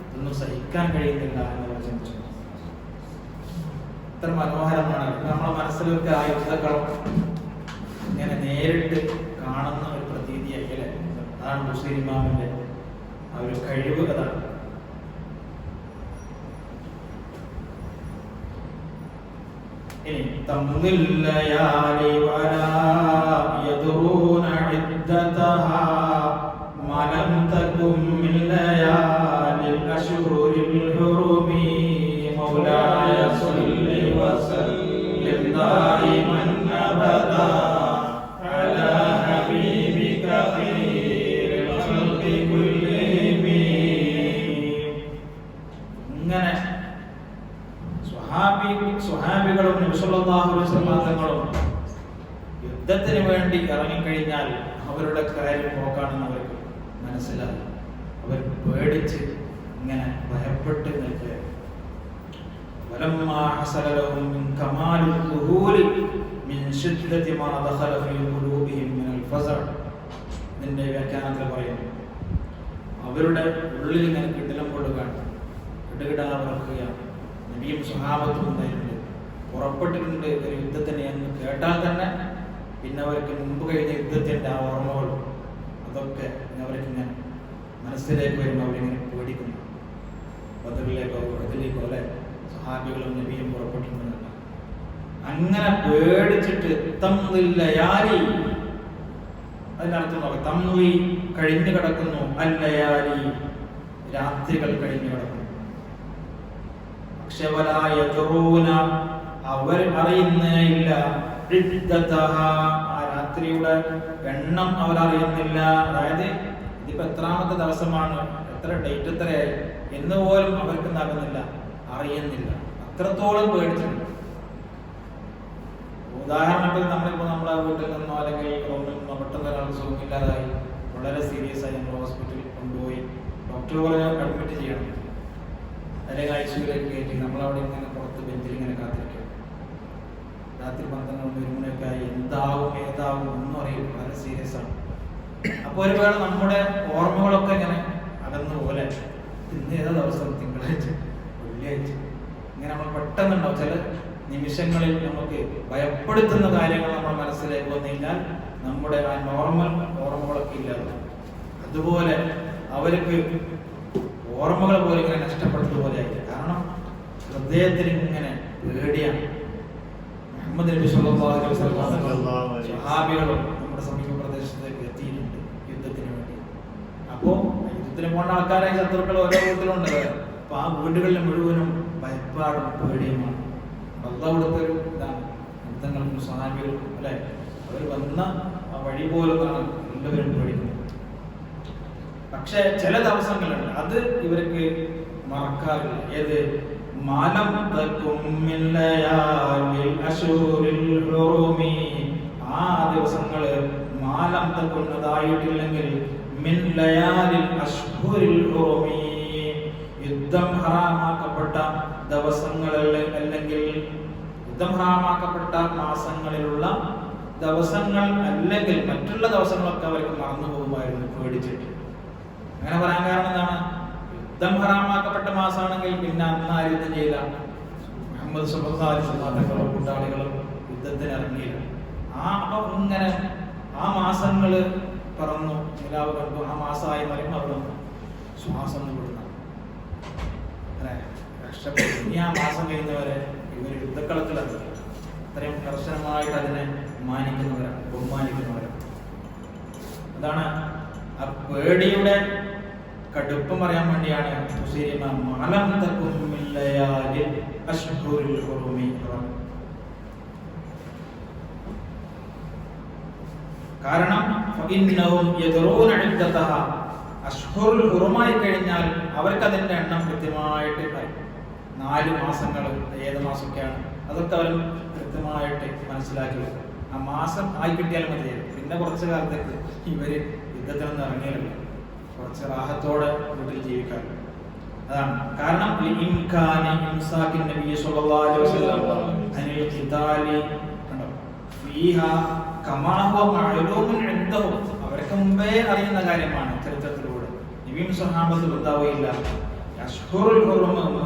ഇതൊന്നും സഹിക്കാൻ കഴിയുന്നില്ല എന്നവർ ചിന്തിച്ചു. ഇത്ര മനോഹരമാണ്. നമ്മളെ മനസ്സിലൊക്കെ ആ യുദ്ധക്കളം ഇങ്ങനെ നേരിട്ട് കാണുന്ന ഒരു പ്രതീതിയായി. അതാണ് ബുസൈർ ഇമാമിന്റെ ആ ഒരു കഴിവ്. അതാണ്. ഇനി തമ്മിൽ ലയാലി വലാ യദ്റൂന ഇദ്ദതഹാ മലം തകും മിൻ ലയാലിൽ അശ്ഹുരിൽ ഹുറുമി മൗലായ സ്വല്ലി വസല്ലിം ദായിമൻ അബദാ അലാ ഹബീബിക ഖൈറിൽ ഖൽഖി കുല്ലിഹിം. ഇങ്ങനെ സ്വഹാബികളും നബി സല്ലല്ലാഹു അലൈഹി വസല്ലം തങ്ങളും യുദ്ധത്തിന് വേണ്ടി ഇറങ്ങിക്കഴിഞ്ഞാൽ അവരുടെ കാര്യം നോക്കാണെന്ന് അവർക്ക് മനസ്സിലായി. അവർ പേടിച്ച് ഇങ്ങനെ ഭയപ്പെട്ട് നിൽക്കുക. വലമ്മാ ഹസല ലഹും മിൻ കമാലിൽ ദുഹൂരി മിൻ ശിദ്ദതി മാ ദഖല ഫീ ഖുലൂബിഹിം മിനൽ ഫസഅ. ഇതിന്റെ വ്യാഖ്യാനത്തിൽ പറയുന്നു, അവരുടെ ഉള്ളിൽ ഇങ്ങനെ കിടിലം കൊടുക്കുകയാണ്, കിടുകിടാ വിറക്കുകയാണ്. നബിയും സ്വഹാബത്തും ഉണ്ടായിട്ടുണ്ട്, പുറപ്പെട്ടിട്ടുണ്ട് ഒരു യുദ്ധത്തിന് എന്ന് കേട്ടാൽ തന്നെ പിന്നെ അവർക്ക് മുമ്പ് കഴിഞ്ഞ യുദ്ധത്തിൻ്റെ ആ ഓർമ്മകൾ അതൊക്കെ അവർക്കിങ്ങനെ മനസ്സിലേക്ക് വരുമ്പോൾ അവരിങ്ങനെ പേടിക്കുന്നു. ബദറിലേക്കോ ഉഹദിലേക്കോ അല്ലെ സ്വഹാബികളും നബിയും പുറപ്പെട്ടിട്ടുണ്ട്. അങ്ങനെ പേടിച്ചിട്ട് തംദില്ലയാലി, അതിനർത്ഥം നോക്കാം, തംലി കഴിഞ്ഞു കിടക്കുന്നു, അല്ലയാലി രാത്രികൾ കഴിഞ്ഞു കിടക്കുന്നു. പക്ഷെ അവർ അറിയുന്നേ ഇല്ല ആ രാത്രിയുടെ എണ്ണം അവർ അറിയുന്നില്ല. അതായത് ഇതിപ്പോ എത്രാമത്തെ ദിവസമാണ്, എത്ര ഡേറ്റ് എത്രയായി എന്ന് പോലും അവർക്ക് എന്താകുന്നില്ല, അറിയുന്നില്ല. അത്രത്തോളം പേടിച്ചിട്ടുണ്ട്. ഉദാഹരണത്തിന് നമ്മളിപ്പോ നമ്മളെ വീട്ടിൽ നിന്നോ അല്ലെങ്കിൽ റൂമിൽ നിന്നോ പെട്ടെന്ന് ഒരാൾ സുഖമില്ലാതായി വളരെ സീരിയസ് ആയി നമ്മൾ ഹോസ്പിറ്റലിൽ കൊണ്ടുപോയി ഡോക്ടർ പറഞ്ഞാൽ അഡ്മിറ്റ് ചെയ്യണം, അല്ലെങ്കിൽ ഐസിയുലേക്ക് കയറ്റി നമ്മളവിടെ ഇങ്ങനെ പുറത്ത് ബെഞ്ചിൽ ഇങ്ങനെ കാത്തിരിക്കും. രാത്രി 12 1 മണിയൊക്കെ ആയി, എന്താവും ഏതാവും ഒന്നും അറിയില്ല, വളരെ സീരിയസ് ആണ്. അപ്പോൾ ഒരു വേള നമ്മുടെ ഓർമ്മകളൊക്കെ ഇങ്ങനെ അകന്നു പോലെ, ഇന്ന് ഏതാ ദിവസം, തിങ്കളാഴ്ച, വെള്ളിയാഴ്ച, ഇങ്ങനെ നമ്മൾ പെട്ടെന്നുണ്ടാവും. ചില നിമിഷങ്ങളിൽ നമുക്ക് ഭയപ്പെടുത്തുന്ന കാര്യങ്ങൾ നമ്മുടെ മനസ്സിലേക്ക് വന്നു കഴിഞ്ഞാൽ നമ്മുടെ ആ നോർമൽ ഓർമ്മകളൊക്കെ ഇല്ലാതെ, അതുപോലെ അവർക്ക് ഓർമ്മകൾ പോലെ ഇങ്ങനെ നഷ്ടപ്പെട്ടതുപോലെയായി. കാരണം ഹൃദയത്തിൽ ഇങ്ങനെ പേടിയാണ്. മുഹമ്മദ് നബി സല്ലല്ലാഹു അലൈഹി വസല്ലം സ്വഹാബികളും നമ്മുടെ സമീപ പ്രദേശത്തേക്ക് എത്തിയിട്ടുണ്ട് യുദ്ധത്തിന് വേണ്ടി. അപ്പോൾ യുദ്ധത്തിന് പോകുന്ന ആൾക്കാരായി ശത്രുക്കൾ ഓരോ വീട്ടിലുണ്ട്. അപ്പൊ ആ വീടുകളിൽ മുഴുവനും ഭയപ്പാടും പേടിയുമാണ്. അള്ളാഹു കൊടുത്തൊരു ഇതാണ് യുദ്ധങ്ങൾക്കും സ്വഹാബികളും അല്ലെ, അവർ വന്ന ആ വഴി പോലെന്നാണ് എല്ലാവരും പേടിക്കുന്നത്. പക്ഷെ ചില ദിവസങ്ങളുണ്ട് അത് ഇവർക്ക് മറക്കാറില്ല. ഏത്? മാലം ആ ദിവസങ്ങള് മാലം തക്കുന്നതായിട്ടില്ലെങ്കിൽ യുദ്ധം ഹറാമാക്കപ്പെട്ട ദിവസങ്ങളിൽ അല്ലെങ്കിൽ യുദ്ധം ഹറാമാക്കപ്പെട്ട മാസങ്ങളിലുള്ള ദിവസങ്ങൾ അല്ലെങ്കിൽ മറ്റുള്ള ദിവസങ്ങളൊക്കെ അവർക്ക് മറന്നു പോകുമായിരുന്നു പേടിച്ചിട്ട്. അങ്ങനെ പറയാൻ കാരണം എന്താണ്? യുദ്ധം ഹറാമാക്കപ്പെട്ട മാസമാണെങ്കിൽ പിന്നെ അന്ന് ആ യുദ്ധം ചെയ്യില്ല. മുഹമ്മദ് സല്ലല്ലാഹു അലൈഹി വസല്ലം കൂട്ടാളികളും യുദ്ധത്തിന് ഇറങ്ങിയില്ല. അപ്പൊ ഇങ്ങനെ ആ മാസങ്ങള് പറന്നു നിലാവ് കണ്ടു, ആ മാസമായി പറയുമ്പോൾ അവിടെ ശ്വാസം വിടുന്ന രക്ഷപ്പെട്ടു. ഇനി ആ മാസം കഴിയുന്നവരെ ഇവർ യുദ്ധക്കളത്തിലല്ല. അത്രയും കർശനമായിട്ട് അതിനെ മാനിക്കുന്നവരാണ്, ബഹുമാനിക്കുന്നവരാണ്. അതാണ് ആ പേടിയുടെ കടുപ്പം പറയാൻ വേണ്ടിയാണ് കാരണം അഷ്ഹുറുൽ ഹുറുമായി കഴിഞ്ഞാൽ അവർക്ക് അതിന്റെ എണ്ണം കൃത്യമായിട്ട് പറയും. 4 മാസങ്ങൾ ഏത് മാസമൊക്കെയാണ് അതൊക്കെ അവർ കൃത്യമായിട്ട് മനസ്സിലാക്കി വെക്കും. ആ മാസം ആയി കിട്ടിയാൽ മതി. പിന്നെ കുറച്ച് കാലത്തേക്ക് ഇവര് യുദ്ധത്തിനൊന്നും ഇറങ്ങിയല്ലോ, കുറച്ച് റാഹത്തോടെ വീട്ടിൽ ജീവിക്കാൻ. അതാണ് കാരണം. അവർക്ക് മുമ്പേ അറിയുന്ന കാര്യമാണ് ചരിത്രത്തിലൂടെ. നബിയും സ്വഹാബത്തും ഉണ്ടാവുകയില്ല.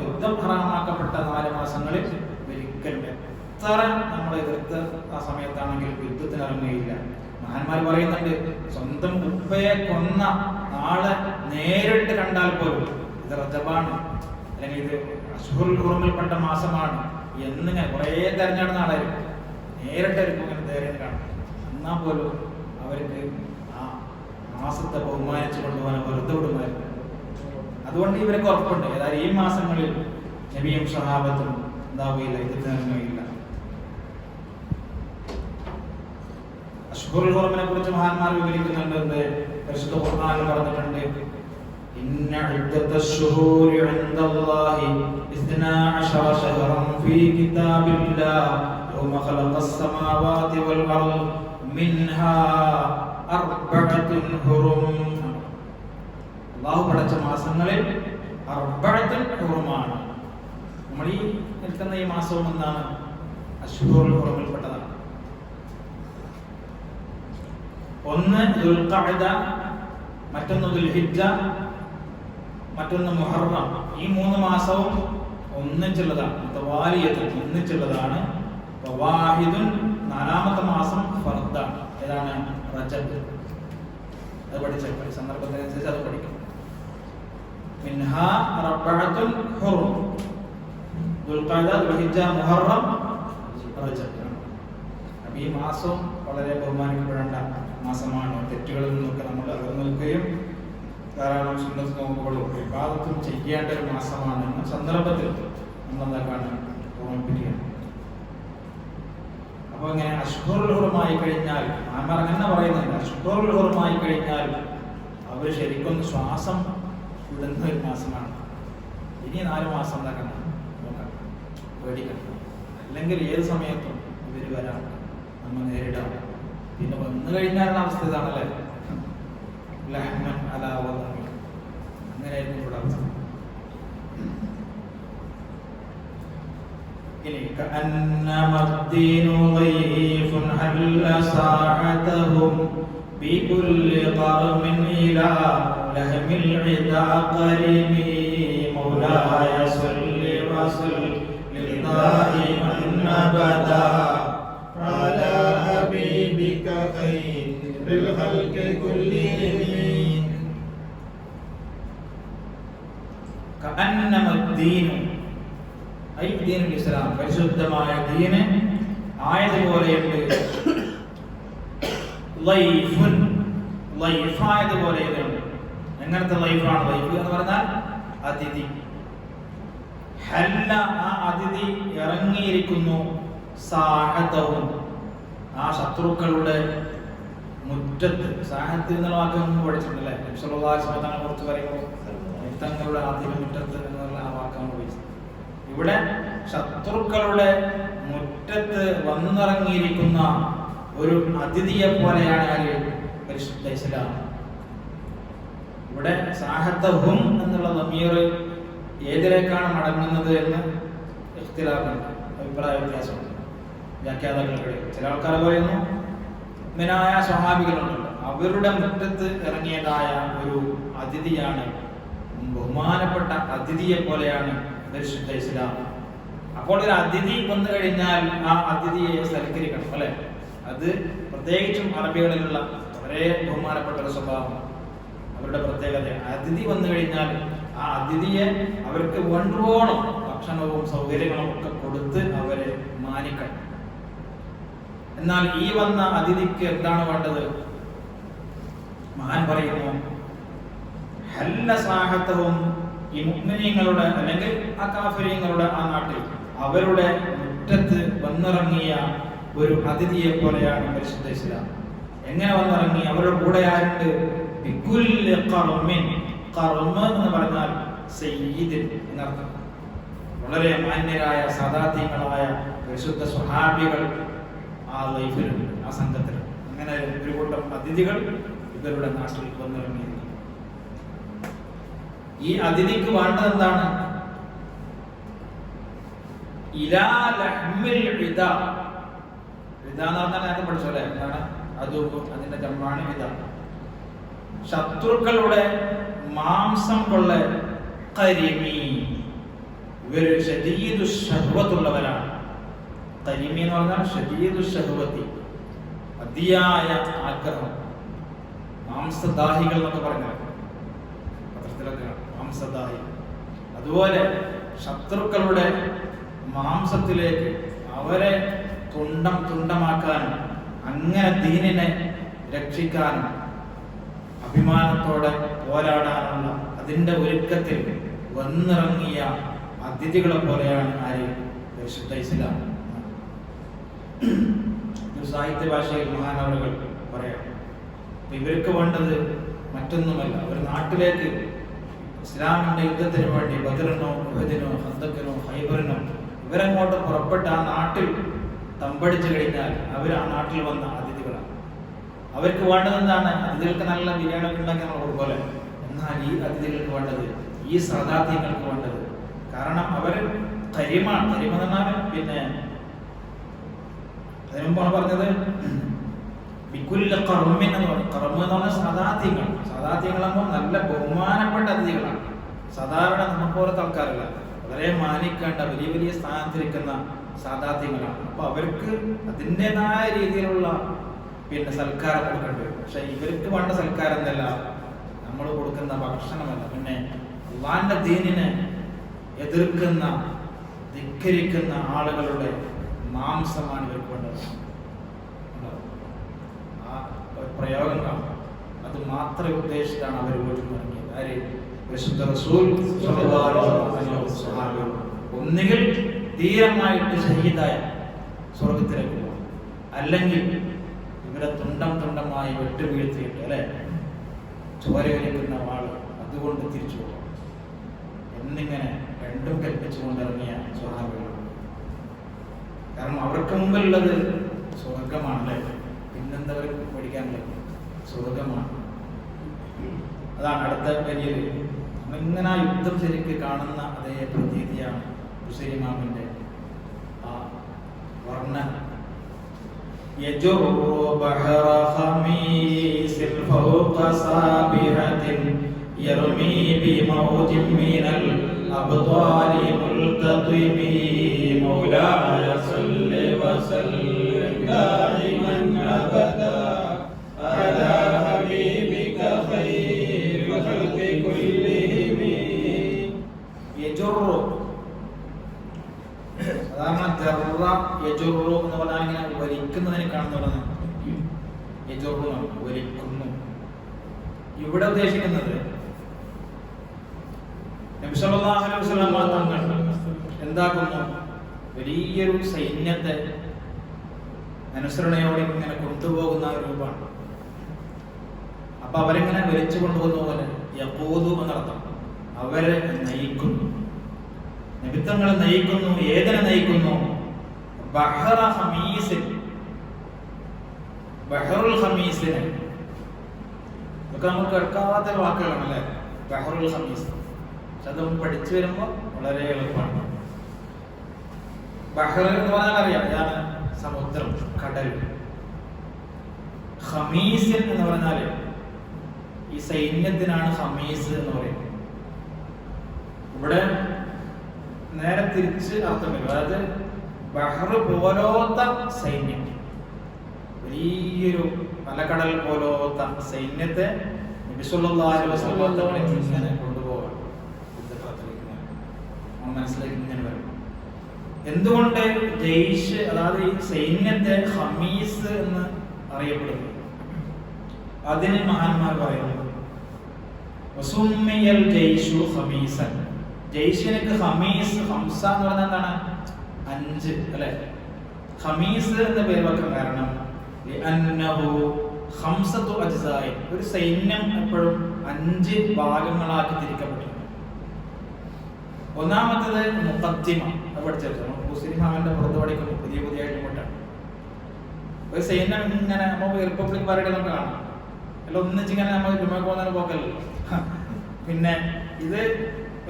യുദ്ധം ഹറാമാക്കപ്പെട്ട 4 മാസങ്ങളിൽ ഒരിക്കലും എത്ര നമ്മൾ എതിർത്ത് ആ സമയത്താണെങ്കിൽ യുദ്ധത്തിന് ഇറങ്ങുകയില്ല. മഹാന്മാർ പറയുന്നുണ്ട്, സ്വന്തം ഉപ്പയെ കൊന്ന ആളെ നേരിട്ട് കണ്ടാൽ പോലും ഇത് റജബാണ് അല്ലെങ്കിൽ ഇത് അഷ്ഹുറുൽ ഹുറുമിൽപ്പെട്ട മാസമാണ് എന്നിങ്ങനെ കുറേ തെരഞ്ഞെടുത്ത ആളായിരിക്കും. നേരിട്ടായിരിക്കും ഇങ്ങനെ ധൈര്യം കാണും. എന്നാൽ പോലും അവർക്ക് ആ മാസത്തെ ബഹുമാനിച്ചു കൊണ്ടുപോകാൻ വെറുതെ വിടുമായിരുന്നു. അതുകൊണ്ട് ഇവരൊക്കെ ഉറപ്പുണ്ട്, ഏതായാലും ഈ മാസങ്ങളിൽ നബിയും സ്വഹാബത്തും ഉണ്ടാവുകയില്ല, യുദ്ധത്തിനിറങ്ങുകയില്ല. അഷ്ഹുറുൽ ഹുറുമിനെ കുറിച്ച് മഹാന്മാർ വിവരിക്കുന്നുണ്ട്. പരിശുദ്ധ ഖുർആനിൽ പറഞ്ഞിട്ടുണ്ട്, ഇന്ന ഇദ്ദത്തശ്ശുഹൂരി ഇൻദല്ലാഹി 12 ശഹറൻ ഫീ കിതാബില്ലാഹ് യൗമ ഖലഖസ് സമാവാതി വൽ അർദ് മിൻഹാ അർബഅത്തുൻ ഹുറും. അല്ലാഹു പടച്ച മാസങ്ങളിൽ 4 ഹുറുമാണ്. നമ്മൾ ഈ നിൽക്കുന്ന ഈ മാസവും എന്താണ്? അശ്ഹുറുൽ ഹുറമിൽപ്പെട്ടതാണ്. ഒന്ന് ദുൽഖഅദ, മറ്റൊന്ന് ദുൽഹിജ്ജ, മറ്റൊന്ന് മുഹറം. ഈ 3 മാസവും ഒന്നിച്ചുള്ളതാണ്, ഒന്നിച്ചുള്ളതാണ്. വവാഹിദുൻ, 4ാമത്തെ മാസം ഫർദാണ്. ഏതാണ്? റജബ്. അത് പഠിച്ചേക്കാം, സന്ദർഭത്തിനനുസരിച്ച് അത് പഠിക്കും. മിൻഹാ റബ്അത്തുൻ ഹുറും, ദുൽഖഅദ, ദുൽഹിജ്ജ, മുഹറം, റജബ്. അപ്പോൾ ഈ മാസം വളരെ ബഹുമാനിക്കപ്പെടേണ്ട മാസമാണ്. തെറ്റുകളിൽ നിന്നൊക്കെ നമ്മൾ അകന്നു നിൽക്കുകയും ധാരാളം സുന്നത്ത് നോമ്പുകളും ഇബാദത്തും ചെയ്യേണ്ട ഒരു മാസമാണ് എന്ന സന്ദർഭത്തിൽ നമ്മൾ എന്താക്കാണ് ഓർമ്മിപ്പിക്കുകയാണ്. അപ്പോൾ ഇങ്ങനെ അശ്ഹുറുൽ ഹുറമായി കഴിഞ്ഞാൽ, ആമർ അങ്ങനെ പറയുന്നുണ്ട്, അശ്ഹുറുൽ ഹുറമായി കഴിഞ്ഞാൽ അവർ ശരിക്കും ശ്വാസം വിടുന്ന ഒരു മാസമാണ്. ഇനി 4 മാസം എന്താക്കണം? നോക്കണം, പേടിക്കണം. അല്ലെങ്കിൽ ഏത് സമയത്തും ഇവർ വരാം, നമ്മൾ നേരിടാം. പിന്നെ വന്നു കഴിഞ്ഞാലുള്ള അവസ്ഥ ഇതാണല്ലേ, ലഹ്മൻ അലാ വദനി, അങ്ങനെയായിരുന്നു ഇവിടെ അവസ്ഥ. ഇനി കഅന്നമ അദ്ദീനു ളൈഫുൻ ഹല്ല സാഅതഹും ബികുല്ലി ഖർമിൻ ഇലാ ലഹമിൽ ഇദാ ഖരീമി മൗലായ സല്ലി വസല്ലിം ദായിമൻ അബദാ അലാ ഹബീബിക ഖൈറിൽ ഖൽഖി കുല്ലിഹിം. കഅന്നമ അദ്ദീനു ഐ ദീനുൽ ഇസ്ലാം, പരിശുദ്ധമായ ദീന് ആയതുപോലെയുണ്ട്. ലൈഫുൻ, ലൈഫായതുപോലെയുണ്ട്. എങ്ങനത്തെ ലൈഫാണ്? ലൈഫ് എന്ന് പറഞ്ഞാൽ അതിഥി. ഹല്ല, ആ അതിഥി ഇറങ്ങിയിരിക്കുന്നു. സാഹതവും, ആ ശത്രുക്കളുടെ മുറ്റത്ത്. സാഹത്ത് എന്നുള്ള വാക്ക് നമ്മൾ പഠിച്ചിട്ടുണ്ടല്ലേ? നബി സല്ലല്ലാഹു അലൈഹി വസല്ലം തങ്ങളെ കുറിച്ച് പറയുമ്പോൾ തങ്ങളുടെ അതിഥി മുറ്റത്ത് എന്നുള്ള ആ വാക്കാണ് ഉപയോഗിച്ചത്. ഇവിടെ ശത്രുക്കളുടെ മുറ്റത്ത് വന്നിറങ്ങിയിരിക്കുന്ന ഒരു അതിഥിയെ പോലെയാണ് ആര്? പരിശുദ്ധ ഇസ്ലാം. ഇവിടെ സാഹത്തഹും എന്നുള്ള ദമീർ ഏതിലേക്കാണ് മടങ്ങുന്നത് എന്ന് ഇഖ്തിലാഫുണ്ട്, അഭിപ്രായ വ്യത്യാസമുണ്ട് വ്യാഖ്യാതാക്കളുടെ. ചില ആൾക്കാർ പറയുന്നു മിനായ സ്വഹാബികളുണ്ടല്ലോ, അവരുടെ മുറ്റത്ത് ഇറങ്ങിയതായ ഒരു അതിഥിയാണ്, ബഹുമാനപ്പെട്ട അതിഥിയെ പോലെയാണ് പരിശുദ്ധ ഇസ്ലാം. അപ്പോൾ ഒരു അതിഥി വന്നു കഴിഞ്ഞാൽ ആ അതിഥിയെ സൽക്കരിക്കണം അല്ലെ? അത് പ്രത്യേകിച്ചും അറബികളിലുള്ള വളരെ ബഹുമാനപ്പെട്ട ഒരു സ്വഭാവം, അവരുടെ പ്രത്യേകത. അതിഥി വന്നു കഴിഞ്ഞാൽ ആ അതിഥിയെ അവർക്ക് വേണ്ടുവോണം ഭക്ഷണവും സൗകര്യങ്ങളും ഒക്കെ കൊടുത്ത് അവരെ മാനിക്കണം. എന്നാൽ ഈ വന്ന അതിഥിക്ക് എന്താണ് വേണ്ടത്? മഹാൻ പറയുന്നു, ഹല്ല സാഹത്തവും, ഈ മുഅ്മിനീങ്ങളുടെ അല്ലെങ്കിൽ ആ കാഫിരീങ്ങളുടെ ആ നാട്ടിൽ അവരുടെ മുറ്റത്ത് വന്നിറങ്ങിയ ഒരു അതിഥിയെ പോലെയാണ് പരിശുദ്ധ ഇസ്ലാം. എങ്ങനെ വന്നിറങ്ങി? അവരുടെ കൂടെ ആരുണ്ട്? ബികുല്ലി ഖർമിൻ. ഖർമ എന്ന് പറഞ്ഞാൽ സയ്യിദ് എന്നർത്ഥം. വളരെ മാന്യരായ സാദാത്യങ്ങളായ പരിശുദ്ധ സ്വഹാബികൾ ആ ലൈഫിലുണ്ട്, ആ സംഘത്തിലുണ്ട്. അങ്ങനെ ഒരു കൂട്ടം അതിഥികൾ ഇവരുടെ നാട്ടിൽ വന്നിറങ്ങിയിരിക്കുന്നു. ഈ അതിഥിക്ക് വേണ്ടത് എന്താണ്? ഇലാ ലഹ്മിൽ ഇദാ. ഇദാ എന്ന് പറഞ്ഞാൽ നേരത്തെ പഠിച്ചോലെ എന്താണ്? അതിന്റെ ജമ്മാണ് ഇദാ. ശത്രുക്കളുടെ മാംസം കൊള്ള കരിമി. ഇവർ ശദീദു ശഹ്വത്തുള്ളവരാണ്. കരിമി എന്ന് പറഞ്ഞാൽ ശദീദു ശഹ്വത്തി, അതിയായ ആഗ്രഹം. മാംസദാഹികൾ എന്നൊക്കെ പറഞ്ഞാൽ മാംസദാഹി. അതുപോലെ ശത്രുക്കളുടെ മാംസത്തിലേക്ക് അവരെ തുണ്ടമാക്കാനും അങ്ങനെ ദീനിനെ രക്ഷിക്കാനും അഭിമാനത്തോടെ പോരാടാനുള്ള അതിന്റെ ഒരുക്കത്തിൽ വന്നിറങ്ങിയ അതിഥികളെ പോലെയാണ് ആര്? പരിശുദ്ധ ഇസ്ലാം. ഒരു സാഹിത്യ ഭാഷയിൽ മഹാനവറുകൾ പറയാം, ഇവർക്ക് വേണ്ടത് മറ്റൊന്നുമല്ല. ഒരു നാട്ടിലേക്ക് ഇസ്ലാമിന്റെ യുദ്ധത്തിന് വേണ്ടി ബദറിനോ ഉഹദിനോ ഖന്തക്കിനോ ഖൈബറിനോ ഇവരങ്ങോട്ട് പുറപ്പെട്ട ആ നാട്ടിൽ തമ്പടിച്ചു കഴിഞ്ഞാൽ അവർ ആ നാട്ടിൽ വന്ന അതിഥികളാണ്. അവർക്ക് വേണ്ടത് എന്താണ്? അതിഥികൾക്ക് നല്ല ബിരിയാണി ഒക്കെ ഉണ്ടാക്കി നമ്മൾ കൊടുക്കുമല്ലേ? എന്നാൽ ഈ അതിഥികൾക്ക് വേണ്ടത്, ഈ സാദാത്യങ്ങൾക്ക് വേണ്ടത്, കാരണം അവർ കരിമാണ്. കരിമ എന്ന് പറഞ്ഞാൽ പിന്നെ അതിന് മുമ്പാണ് പറഞ്ഞത് ബിക്കുല്ല കർമ്മിൻ എന്ന് പറയും. കർമ്മ എന്ന് പറഞ്ഞാൽ സദാത്യങ്ങൾ. സദാത്യങ്ങളാകുമ്പോൾ നല്ല ബഹുമാനപ്പെട്ട അതിഥികളാണ്. സാധാരണ നമ്മളെപ്പോലത്തെ ആൾക്കാരല്ല, വളരെ മാനിക്കേണ്ട വലിയ വലിയ സ്ഥാനത്തിരിക്കുന്ന സാദാത്യങ്ങളാണ്. അപ്പൊ അവർക്ക് അതിൻ്റെതായ രീതിയിലുള്ള പിന്നെ സൽക്കാരം കൊടുക്കേണ്ടി വരും. പക്ഷെ ഇവർക്ക് വേണ്ട സൽക്കാരം എന്നല്ല, നമ്മൾ കൊടുക്കുന്ന ഭക്ഷണമല്ല, പിന്നെ അള്ളാന്റെ ദീനിനെ എതിർക്കുന്ന ധിക്കരിക്കുന്ന ആളുകളുടെ മാംസമാണ് ഇവർക്ക് വേണ്ടത്. ആ പ്രയോഗം കാണും. അത് മാത്രമേ ഉദ്ദേശിച്ചാണ് അവർ വീട്ടിൽ തുടങ്ങിയത്. ആര്? വിശുദ്ധ റസൂൽ ഒന്നുകിൽ ധീരമായിട്ട് ഷഹീദായ സ്വർഗത്തിലേക്ക് പോകും, അല്ലെങ്കിൽ ഇവരെ തുണ്ടമായി വെട്ടുവീഴ്ത്തിയിട്ട് അല്ലെ ചോരയൊലിക്കുന്ന ആള് അതുകൊണ്ട് തിരിച്ചു പോകും എന്നിങ്ങനെ രണ്ടും കൽപ്പിച്ചുകൊണ്ടിറങ്ങിയ സ്വഹാബികൾ. കാരണം അവർക്ക് മുമ്പിലുള്ളത് സ്വർഗമാണല്ലേ, പിന്നെന്താ അവർക്ക് പഠിക്കാനുള്ളത്? സ്വർഗമാണ്. അതാണ് അടുത്ത വരിയിൽ നമ്മളിങ്ങനെ ആ യുദ്ധം ശരിക്ക് കാണുന്ന അതേ പ്രതീതിയാണ് മുസ്ലിമാമിന്റെ ആ വർണ്ണന. يجر بحر خميس فوق سابحة يرمي بموج من الأبطال ملتطم مولاي صل وسلم دائما أبدا على حبيبك خير الخلق كلهم يجر സാധാരണ ജറ യജുറു എന്ന് പറഞ്ഞാൽ ഇങ്ങനെ വലിക്കുന്നതിനെ കാണുന്നതാണ് യജുറു, വലിക്കുന്നു. ഇവിടെ ഉദ്ദേശിക്കുന്നത് നബി സല്ലല്ലാഹു അലൈഹി വസല്ലം തങ്ങൾ എന്താക്കുന്നു? വലിയൊരു സൈന്യത്തെ അനുസരണയോടെ ഇങ്ങനെ കൊണ്ടുപോകുന്ന രൂപമാണ്. അപ്പൊ അവരിങ്ങനെ വലിച്ചു കൊണ്ടുപോകുന്ന പോലെ യഖൂദു എന്നർത്ഥം, അവരെ നയിക്കുന്നു. നിമിത്തങ്ങളെ നയിക്കുന്നു. ഏതിനെ നയിക്കുന്നു? ബഹറ ഖമീസിൻ, ബഹറുൽ ഖമീസിനെ. ഇതൊക്കെ നമുക്ക് കേൾക്കാത്ത വാക്കുകളാണ് അല്ലേ, ബഹറുൽ ഖമീസ്. പക്ഷെ അത് പഠിച്ചു വരുമ്പോൾ വളരെ എളുപ്പമാണ്. ബഹർ എന്ന് പറഞ്ഞാൽ അറിയാം, ഇതാണ് സമുദ്രം, കടൽ. ഖമീസിൻ എന്ന് പറഞ്ഞാല് ഈ സൈന്യത്തിനാണ് ഖമീസ് എന്ന് പറയുന്നത്. ഇവിടെ നേരെ തിരിച്ച് അർത്ഥം വരും. അതായത് ബഹർ പോലോത്ത സൈന്യം, വലിയൊരു മലക്കടൽ പോലോത്ത സൈന്യത്തെ നബി സല്ലല്ലാഹു അലൈഹി വസല്ലം ഇങ്ങനെ കൊണ്ടുപോകാൻ മനസ്സിലേക്ക് ഇങ്ങനെ വരും. എന്തുകൊണ്ട് ജയ്ഷ്, അതായത് ഈ സൈന്യത്തെ ഖമീസ് എന്ന് അറിയപ്പെടുന്നു? അതിന് മഹാന്മാർ പറയുന്നു വസുമ്മിയൽ ജയ്ഷു ഖമീസൻ. ജയ്ഷിനക്ക് ഖമീസ്, ഹംസ എന്ന് പറഞ്ഞാൽ എന്താണ്? 5 അല്ലെ. ഖമീസ് എന്ന പേര് വെക്കാൻ കാരണം ലിഅന്നഹു ഖംസതു അജ്സാഇ, ഒരു സൈന്യം എപ്പോഴും 5 ഭാഗങ്ങളാക്കി തിരിക്കപ്പെട്ടിട്ടുണ്ട്. ഒന്നാമത്തേത് മുഖദ്ദിമ, അത് പഠിച്ചെടുത്തു. മുസ്ലിം ഹാമിന്റെ പുറത്ത് പഠിക്കുന്നു പുതിയതായിട്ട് കൊണ്ടാണ്. ഒരു സൈന്യം ഇങ്ങനെ നമ്മൾ റിപ്പബ്ലിക് പാർട്ടി നമുക്ക് കാണാം, അല്ല ഒന്നിച്ചിങ്ങനെ നമ്മൾ ജുമാ പോകുന്നതിന് പോക്കല്ലോ. പിന്നെ ഇത്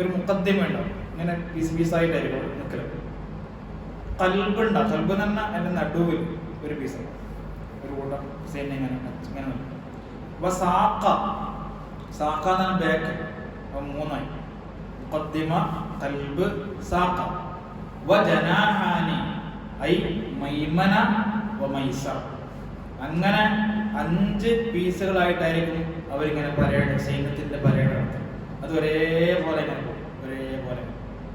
ഒരു മുഖദ്ദിമ ഉണ്ടാവും, ഇങ്ങനെ പീസായിട്ടായിരിക്കും നിൽക്കല്. കൽബ് ഉണ്ടാവും. കൽബ് എന്ന് പറഞ്ഞാൽ അതിന്റെ നടുവിൽ ഒരു പീസ്, ഒരു കൂട്ടം സൈന്യം ഇങ്ങനെ ഇങ്ങനെ നിൽക്കും. അപ്പൊ സാക്ക, സാക്ക എന്നാണ് ബാക്ക്. അപ്പൊ 3ആയി: മുഖദ്ദിമ, കൽബ്, സാക്ക. വജനാഹാനി ഐ മൈമന വമൈസർ. അങ്ങനെ 5 പീസുകളായിട്ടായിരിക്കും അവരിങ്ങനെ പരേഡ്, സൈന്യത്തിന്റെ പരേഡ് നടത്തും. അത് ഒരേപോലെ ഒരേപോലെ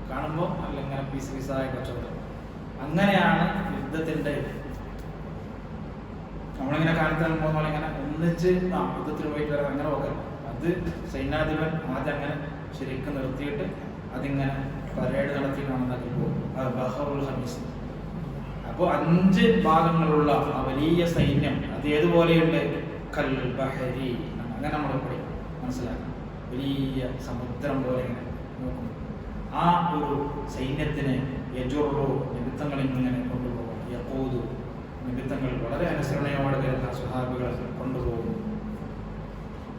കാണുമ്പോൾ നല്ല ഇങ്ങനെ പീസായി കച്ചവടം. അങ്ങനെയാണ് യുദ്ധത്തിന്റെ. നമ്മളിങ്ങനെ കാലത്ത് നമ്മളിങ്ങനെ ഒന്നിച്ച് യുദ്ധത്തിന് പോയിട്ട് വരാൻ അങ്ങനെ നോക്കാം. അത് സൈന്യാധിപൻ ആദ്യം അങ്ങനെ ശരിക്കും നിർത്തിയിട്ട് അതിങ്ങനെ പരേഡ് നടത്തിയിട്ടാണ് അതിൽ പോകും. അത് ബഹറുൽ ഖമീസ്. അപ്പോൾ 5 ഭാഗങ്ങളുള്ള ആ വലിയ സൈന്യം അത് ഏതുപോലെയുണ്ട്? കൽ ബഹരി. അങ്ങനെ നമ്മൾ പഠിക്കും, മനസ്സിലാക്കണം. വലിയ സമുദ്രം പോലെ ഇങ്ങനെ നോക്കും. ആ ഒരു സൈന്യത്തിനെ യജുറു, നിമിത്തങ്ങൾ ഇങ്ങനെ കൊണ്ടുപോകും. യഖൂദു, നിമിത്തങ്ങൾ വളരെ അനുസരണയോടെ വരുന്ന സ്വഹാബികൾ കൊണ്ടുപോകും.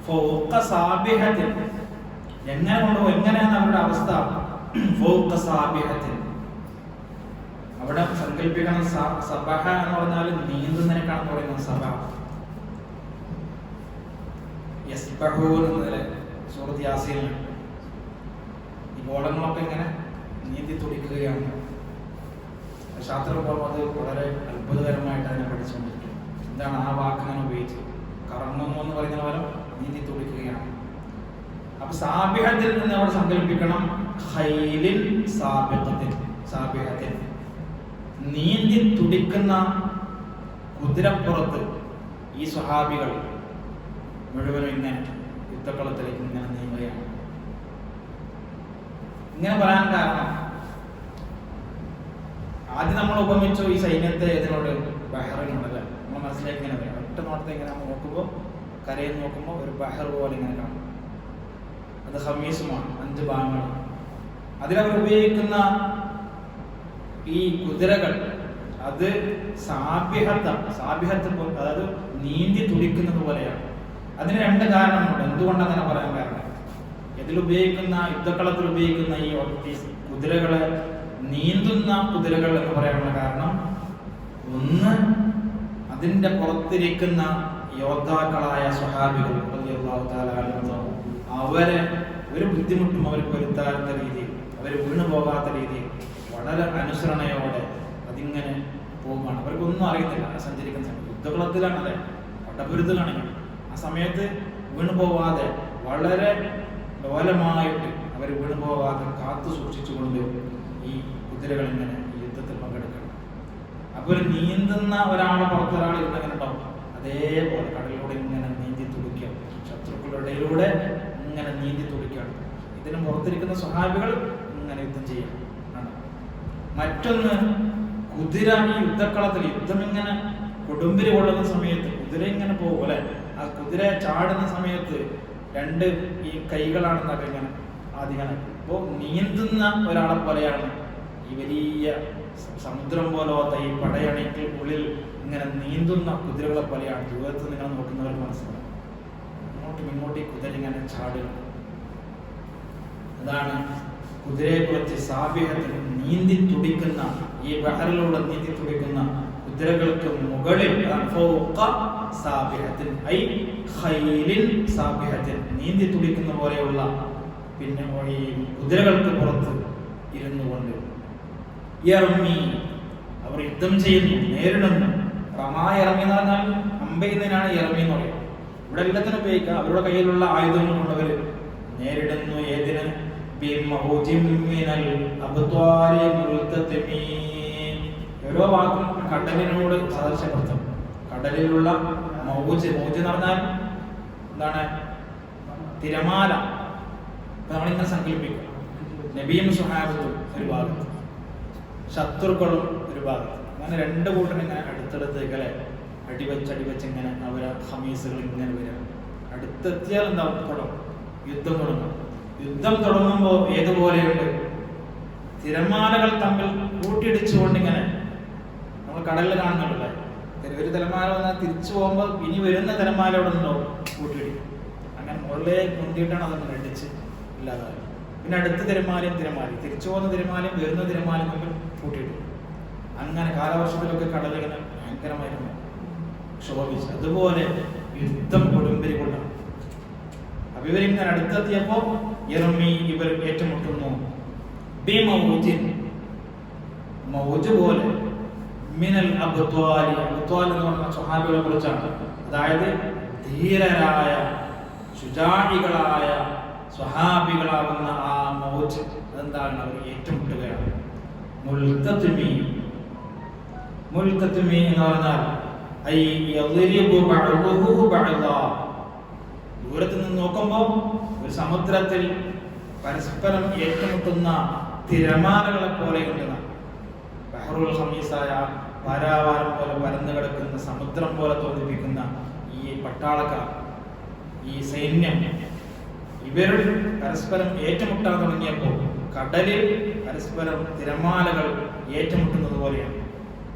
ഫൗഖ സാബിഹത്തിൻ, എങ്ങനെ കൊണ്ടുപോകും? എങ്ങനെയാണ് അവരുടെ അവസ്ഥ? ഫൗഖ സാബിഹത്തിൻ, അവിടെ സങ്കല്പിക്കണം സബഹ എന്ന് പറഞ്ഞാൽ നീന്തുന്നതിനേക്കാണെന്ന് പറയുന്നത് സബ. യസ്ബഹൂൻ എന്നതിലെ സൂറത്ത് യാസീനിൽ ഈ ഗോളങ്ങളൊക്കെ ഇങ്ങനെ നീന്തി തുടിക്കുകയാണ്. ശാസ്ത്രം പോകുമ്പോൾ അത് വളരെ അത്ഭുതകരമായിട്ട് അതിനെ പഠിച്ചുകൊണ്ടിരിക്കും. എന്താണ് ആ വാക്ക് ഞാൻ ഉപയോഗിച്ചത്? കറങ്ങുന്നു എന്ന് പറയുന്ന പോലെ നീന്തി തുടിക്കുകയാണ്. അപ്പൊ സാബിഹത്തിൽ നിന്ന് അവിടെ സങ്കല്പിക്കണം ഖൈലിൻ സാബിഖത്തിൻ, സാബിഹത്തിൻ നീന്തി തുടിക്കുന്ന കുതിരപ്പുറത്ത് ഈ സ്വഹാബികൾ മുഴുവനും ഇങ്ങനെ യുദ്ധക്കളത്തിലേക്ക് ഇങ്ങനെ നീങ്ങുകയാണ്. ഇങ്ങനെ പറയാൻ കാരണം ആദ്യം നമ്മൾ ഉപമിച്ചു ഈ സൈന്യത്തെ ഇതിനോട് ബഹറിനോടല്ലേ. നമ്മൾ മനസ്സിലേക്ക് ഇങ്ങനെ വരും. ഒറ്റ നോട്ടത്തെ ഇങ്ങനെ നോക്കുമ്പോൾ കരയിൽ നോക്കുമ്പോൾ ഒരു ബഹർ പോലെ ഇങ്ങനെ കാണും. അത് ഹമീസുമാണ്, 5 ഭാഗങ്ങളാണ്. അതിലവർ ഉപയോഗിക്കുന്ന ഈ കുതിരകൾ അത് സാബിഹത്ത്, അതായത് നീന്തി തുടിക്കുന്നത് പോലെയാണ്. അതിന് 2 കാരണമുണ്ട്. എന്തുകൊണ്ട് അങ്ങനെ പറയാൻ കാരണം, ഇതിലുപയോഗിക്കുന്ന യുദ്ധക്കളത്തിൽ ഉപയോഗിക്കുന്ന ഈ കുതിരകളെ നീന്തുന്ന കുതിരകൾ എന്ന് പറയാനുള്ള കാരണം, ഒന്ന് അതിൻ്റെ പുറത്തിരിക്കുന്ന യോദ്ധാക്കളായ സ്വഹാബികൾ അവരെ ഒരു ബുദ്ധിമുട്ടും അവർക്ക് വരുത്താത്ത രീതിയിൽ, അവർ വീണു പോകാത്ത രീതിയിൽ വളരെ അനുസരണയോടെ അതിങ്ങനെ പോകുകയാണ്. അവർക്കൊന്നും അറിയത്തില്ല സഞ്ചരിക്കുന്ന സമയത്ത്. യുദ്ധകളത്തിലാണല്ലേ, പട്ടപുരുത്തിലാണെങ്കിൽ ആ സമയത്ത് വീണു പോവാതെ വളരെ ലോലമായിട്ട് അവർ വീണു പോവാതെ കാത്തു സൂക്ഷിച്ചുകൊണ്ട് ഈ കുതിരകൾ ഇങ്ങനെ ഈ യുദ്ധത്തിൽ പങ്കെടുക്കണം. അപ്പോൾ ഒരു നീന്തുന്ന ഒരാളെ പുറത്തൊരാൾ ഇങ്ങനെ ഉണ്ടാവും. അതേപോലെ കടലിലൂടെ ഇങ്ങനെ നീന്തി തുടിക്കുക, ശത്രുക്കളുടെ ഇടയിലൂടെ ഇങ്ങനെ നീന്തി തുടിക്കുകയാണ്. ഇതിന് പുറത്തിരിക്കുന്ന സ്വഹാബികൾ ഇങ്ങനെ യുദ്ധം ചെയ്യണം. മറ്റൊന്ന് കുതിര ഈ യുദ്ധക്കളത്തിൽ യുദ്ധം ഇങ്ങനെ കൊടുമ്പിരി കൊള്ളുന്ന സമയത്ത് കുതിര ഇങ്ങനെ പോകും അല്ലെ. ആ കുതിര ചാടുന്ന സമയത്ത് 2 ഈ കൈകളാണെന്നൊക്കെ ഇങ്ങനെ ആദ്യം. അപ്പോൾ നീന്തുന്ന ഒരാളെ പോലെയാണ് ഈ വലിയ സമുദ്രം പോലത്തെ ഈ പടയണിക്ക് ഉള്ളിൽ ഇങ്ങനെ നീന്തുന്ന കുതിരകളെ പോലെയാണ്. ദൂരത്ത് നിങ്ങൾ നോക്കുന്നവർക്ക് മനസ്സിലാവും. ഇങ്ങോട്ടും ഈ കുതിര ഇങ്ങനെ ചാടുക. അതാണ് കുതിരയെ കുറിച്ച് സാബിഹത്തിൽ നീന്തി തുടിക്കുന്ന, ഈ ബഹറിലൂടെ നീന്തി തുടിക്കുന്ന കുതിരകൾക്ക് മുകളിൽ നീന്തി തുടിക്കുന്ന പോലെയുള്ള പിന്നെ ഈ കുതിരകൾക്ക് പുറത്ത് ഇരുന്നു കൊണ്ട് അവർ യുദ്ധം ചെയ്യുന്നു, നേരിടുന്നു. റമായിറമി എന്ന് പറഞ്ഞാൽ അമ്പെയ്യുന്നതിനാണ് ഇറമി എന്ന് പറയുന്നത്. ഇവിടെ എല്ലാത്തിനും ഉപയോഗിക്കുക. അവരുടെ കയ്യിലുള്ള ആയുധങ്ങൾ കൊണ്ടവർ നേരിടുന്നു. ഏതിന്? ഓരോ വാക്കും കടലിനോട് സദൃശപ്പെടുത്തും. കടലിലുള്ള മൗജ് എന്ന് പറഞ്ഞാൽ എന്താണ്? തിരമാല. നമ്മളിങ്ങനെ സങ്കല്പിക്കും. നബിയും സുഹാബത്തും ഒരു ഭാഗത്ത്, ശത്രുക്കളും ഒരു ഭാഗത്ത്. അങ്ങനെ 2 കൂട്ടരും ഇങ്ങനെ അടുത്തടുത്തേക്കല്ലേ അടിവെച്ച് ഇങ്ങനെ അവരെ ഹമീസുകൾ ഇങ്ങനെ വരിക. അടുത്തെത്തിയാൽ എന്താവും? യുദ്ധം തുടങ്ങും. യുദ്ധം തുടങ്ങുമ്പോൾ ഏതുപോലെയുണ്ട്? തിരമാലകൾ തമ്മിൽ കൂട്ടിയിടിച്ചുകൊണ്ട് ഇങ്ങനെ നമ്മൾ കടലിൽ കാണുന്നുണ്ടല്ലേ. ഒരു തിരമാല വന്നാൽ തിരിച്ചു പോകുമ്പോൾ ഇനി വരുന്ന തിരമാലയോടെ ഉണ്ടാവും കൂട്ടിയിടിക്കും. അങ്ങനെ മുകളിലേക്ക് മുന്തിയിട്ടാണ് അതൊന്ന് അടിച്ച് ഇല്ലാതായത്. പിന്നെ അടുത്ത തിരമാലയും തിരിച്ചു പോകുന്ന തിരമാലയും വരുന്ന തിരമാലയും തമ്മിൽ കൂട്ടിയിടിക്കും. അങ്ങനെ കാലവർഷത്തിലൊക്കെ കടലിങ്ങനെ ഭയങ്കരമായിരുന്നു ക്ഷോഭിച്ചു. അതുപോലെ യുദ്ധം കൊടുമ്പിരി കൊണ്ടാണ്. അപ്പൊ ഇവരിങ്ങനെ അടുത്തെത്തിയപ്പോ ഇവർ ഏറ്റുമുട്ടുന്നു. മൗജ് പോലെ മിനൽ അബ്ത്വാലി. അബ്ത്വാൽ എന്ന് പറഞ്ഞ സ്വഹാബികളെ കുറിച്ചാണ്. അതായത് ധീരരായ ശുജാഇകളായ സ്വഹാബികളാകുന്ന ആ മൗജ് അതെന്താണ്? അവർ ഏറ്റുമുട്ടുകയാണ്. മുൽതത്മി എന്ന് പറഞ്ഞാൽ ദൂരത്ത് നിന്ന് നോക്കുമ്പോൾ ഒരു സമുദ്രത്തിൽ പരസ്പരം ഏറ്റുമുട്ടുന്ന തിരമാലകളെ പോലെ ഉണ്ടെന്ന ബഹറുൽ ഹമീസായ പാരാവാരം പോലെ പരന്നു കിടക്കുന്ന സമുദ്രം പോലെ തോന്നിപ്പിക്കുന്ന ഈ പട്ടാളക്കാർ, ഈ സൈന്യം, ഇവർ പരസ്പരം ഏറ്റുമുട്ടാൻ തുടങ്ങിയപ്പോൾ കടലിൽ പരസ്പരം തിരമാലകൾ ഏറ്റുമുട്ടുന്നത് പോലെയാണ്.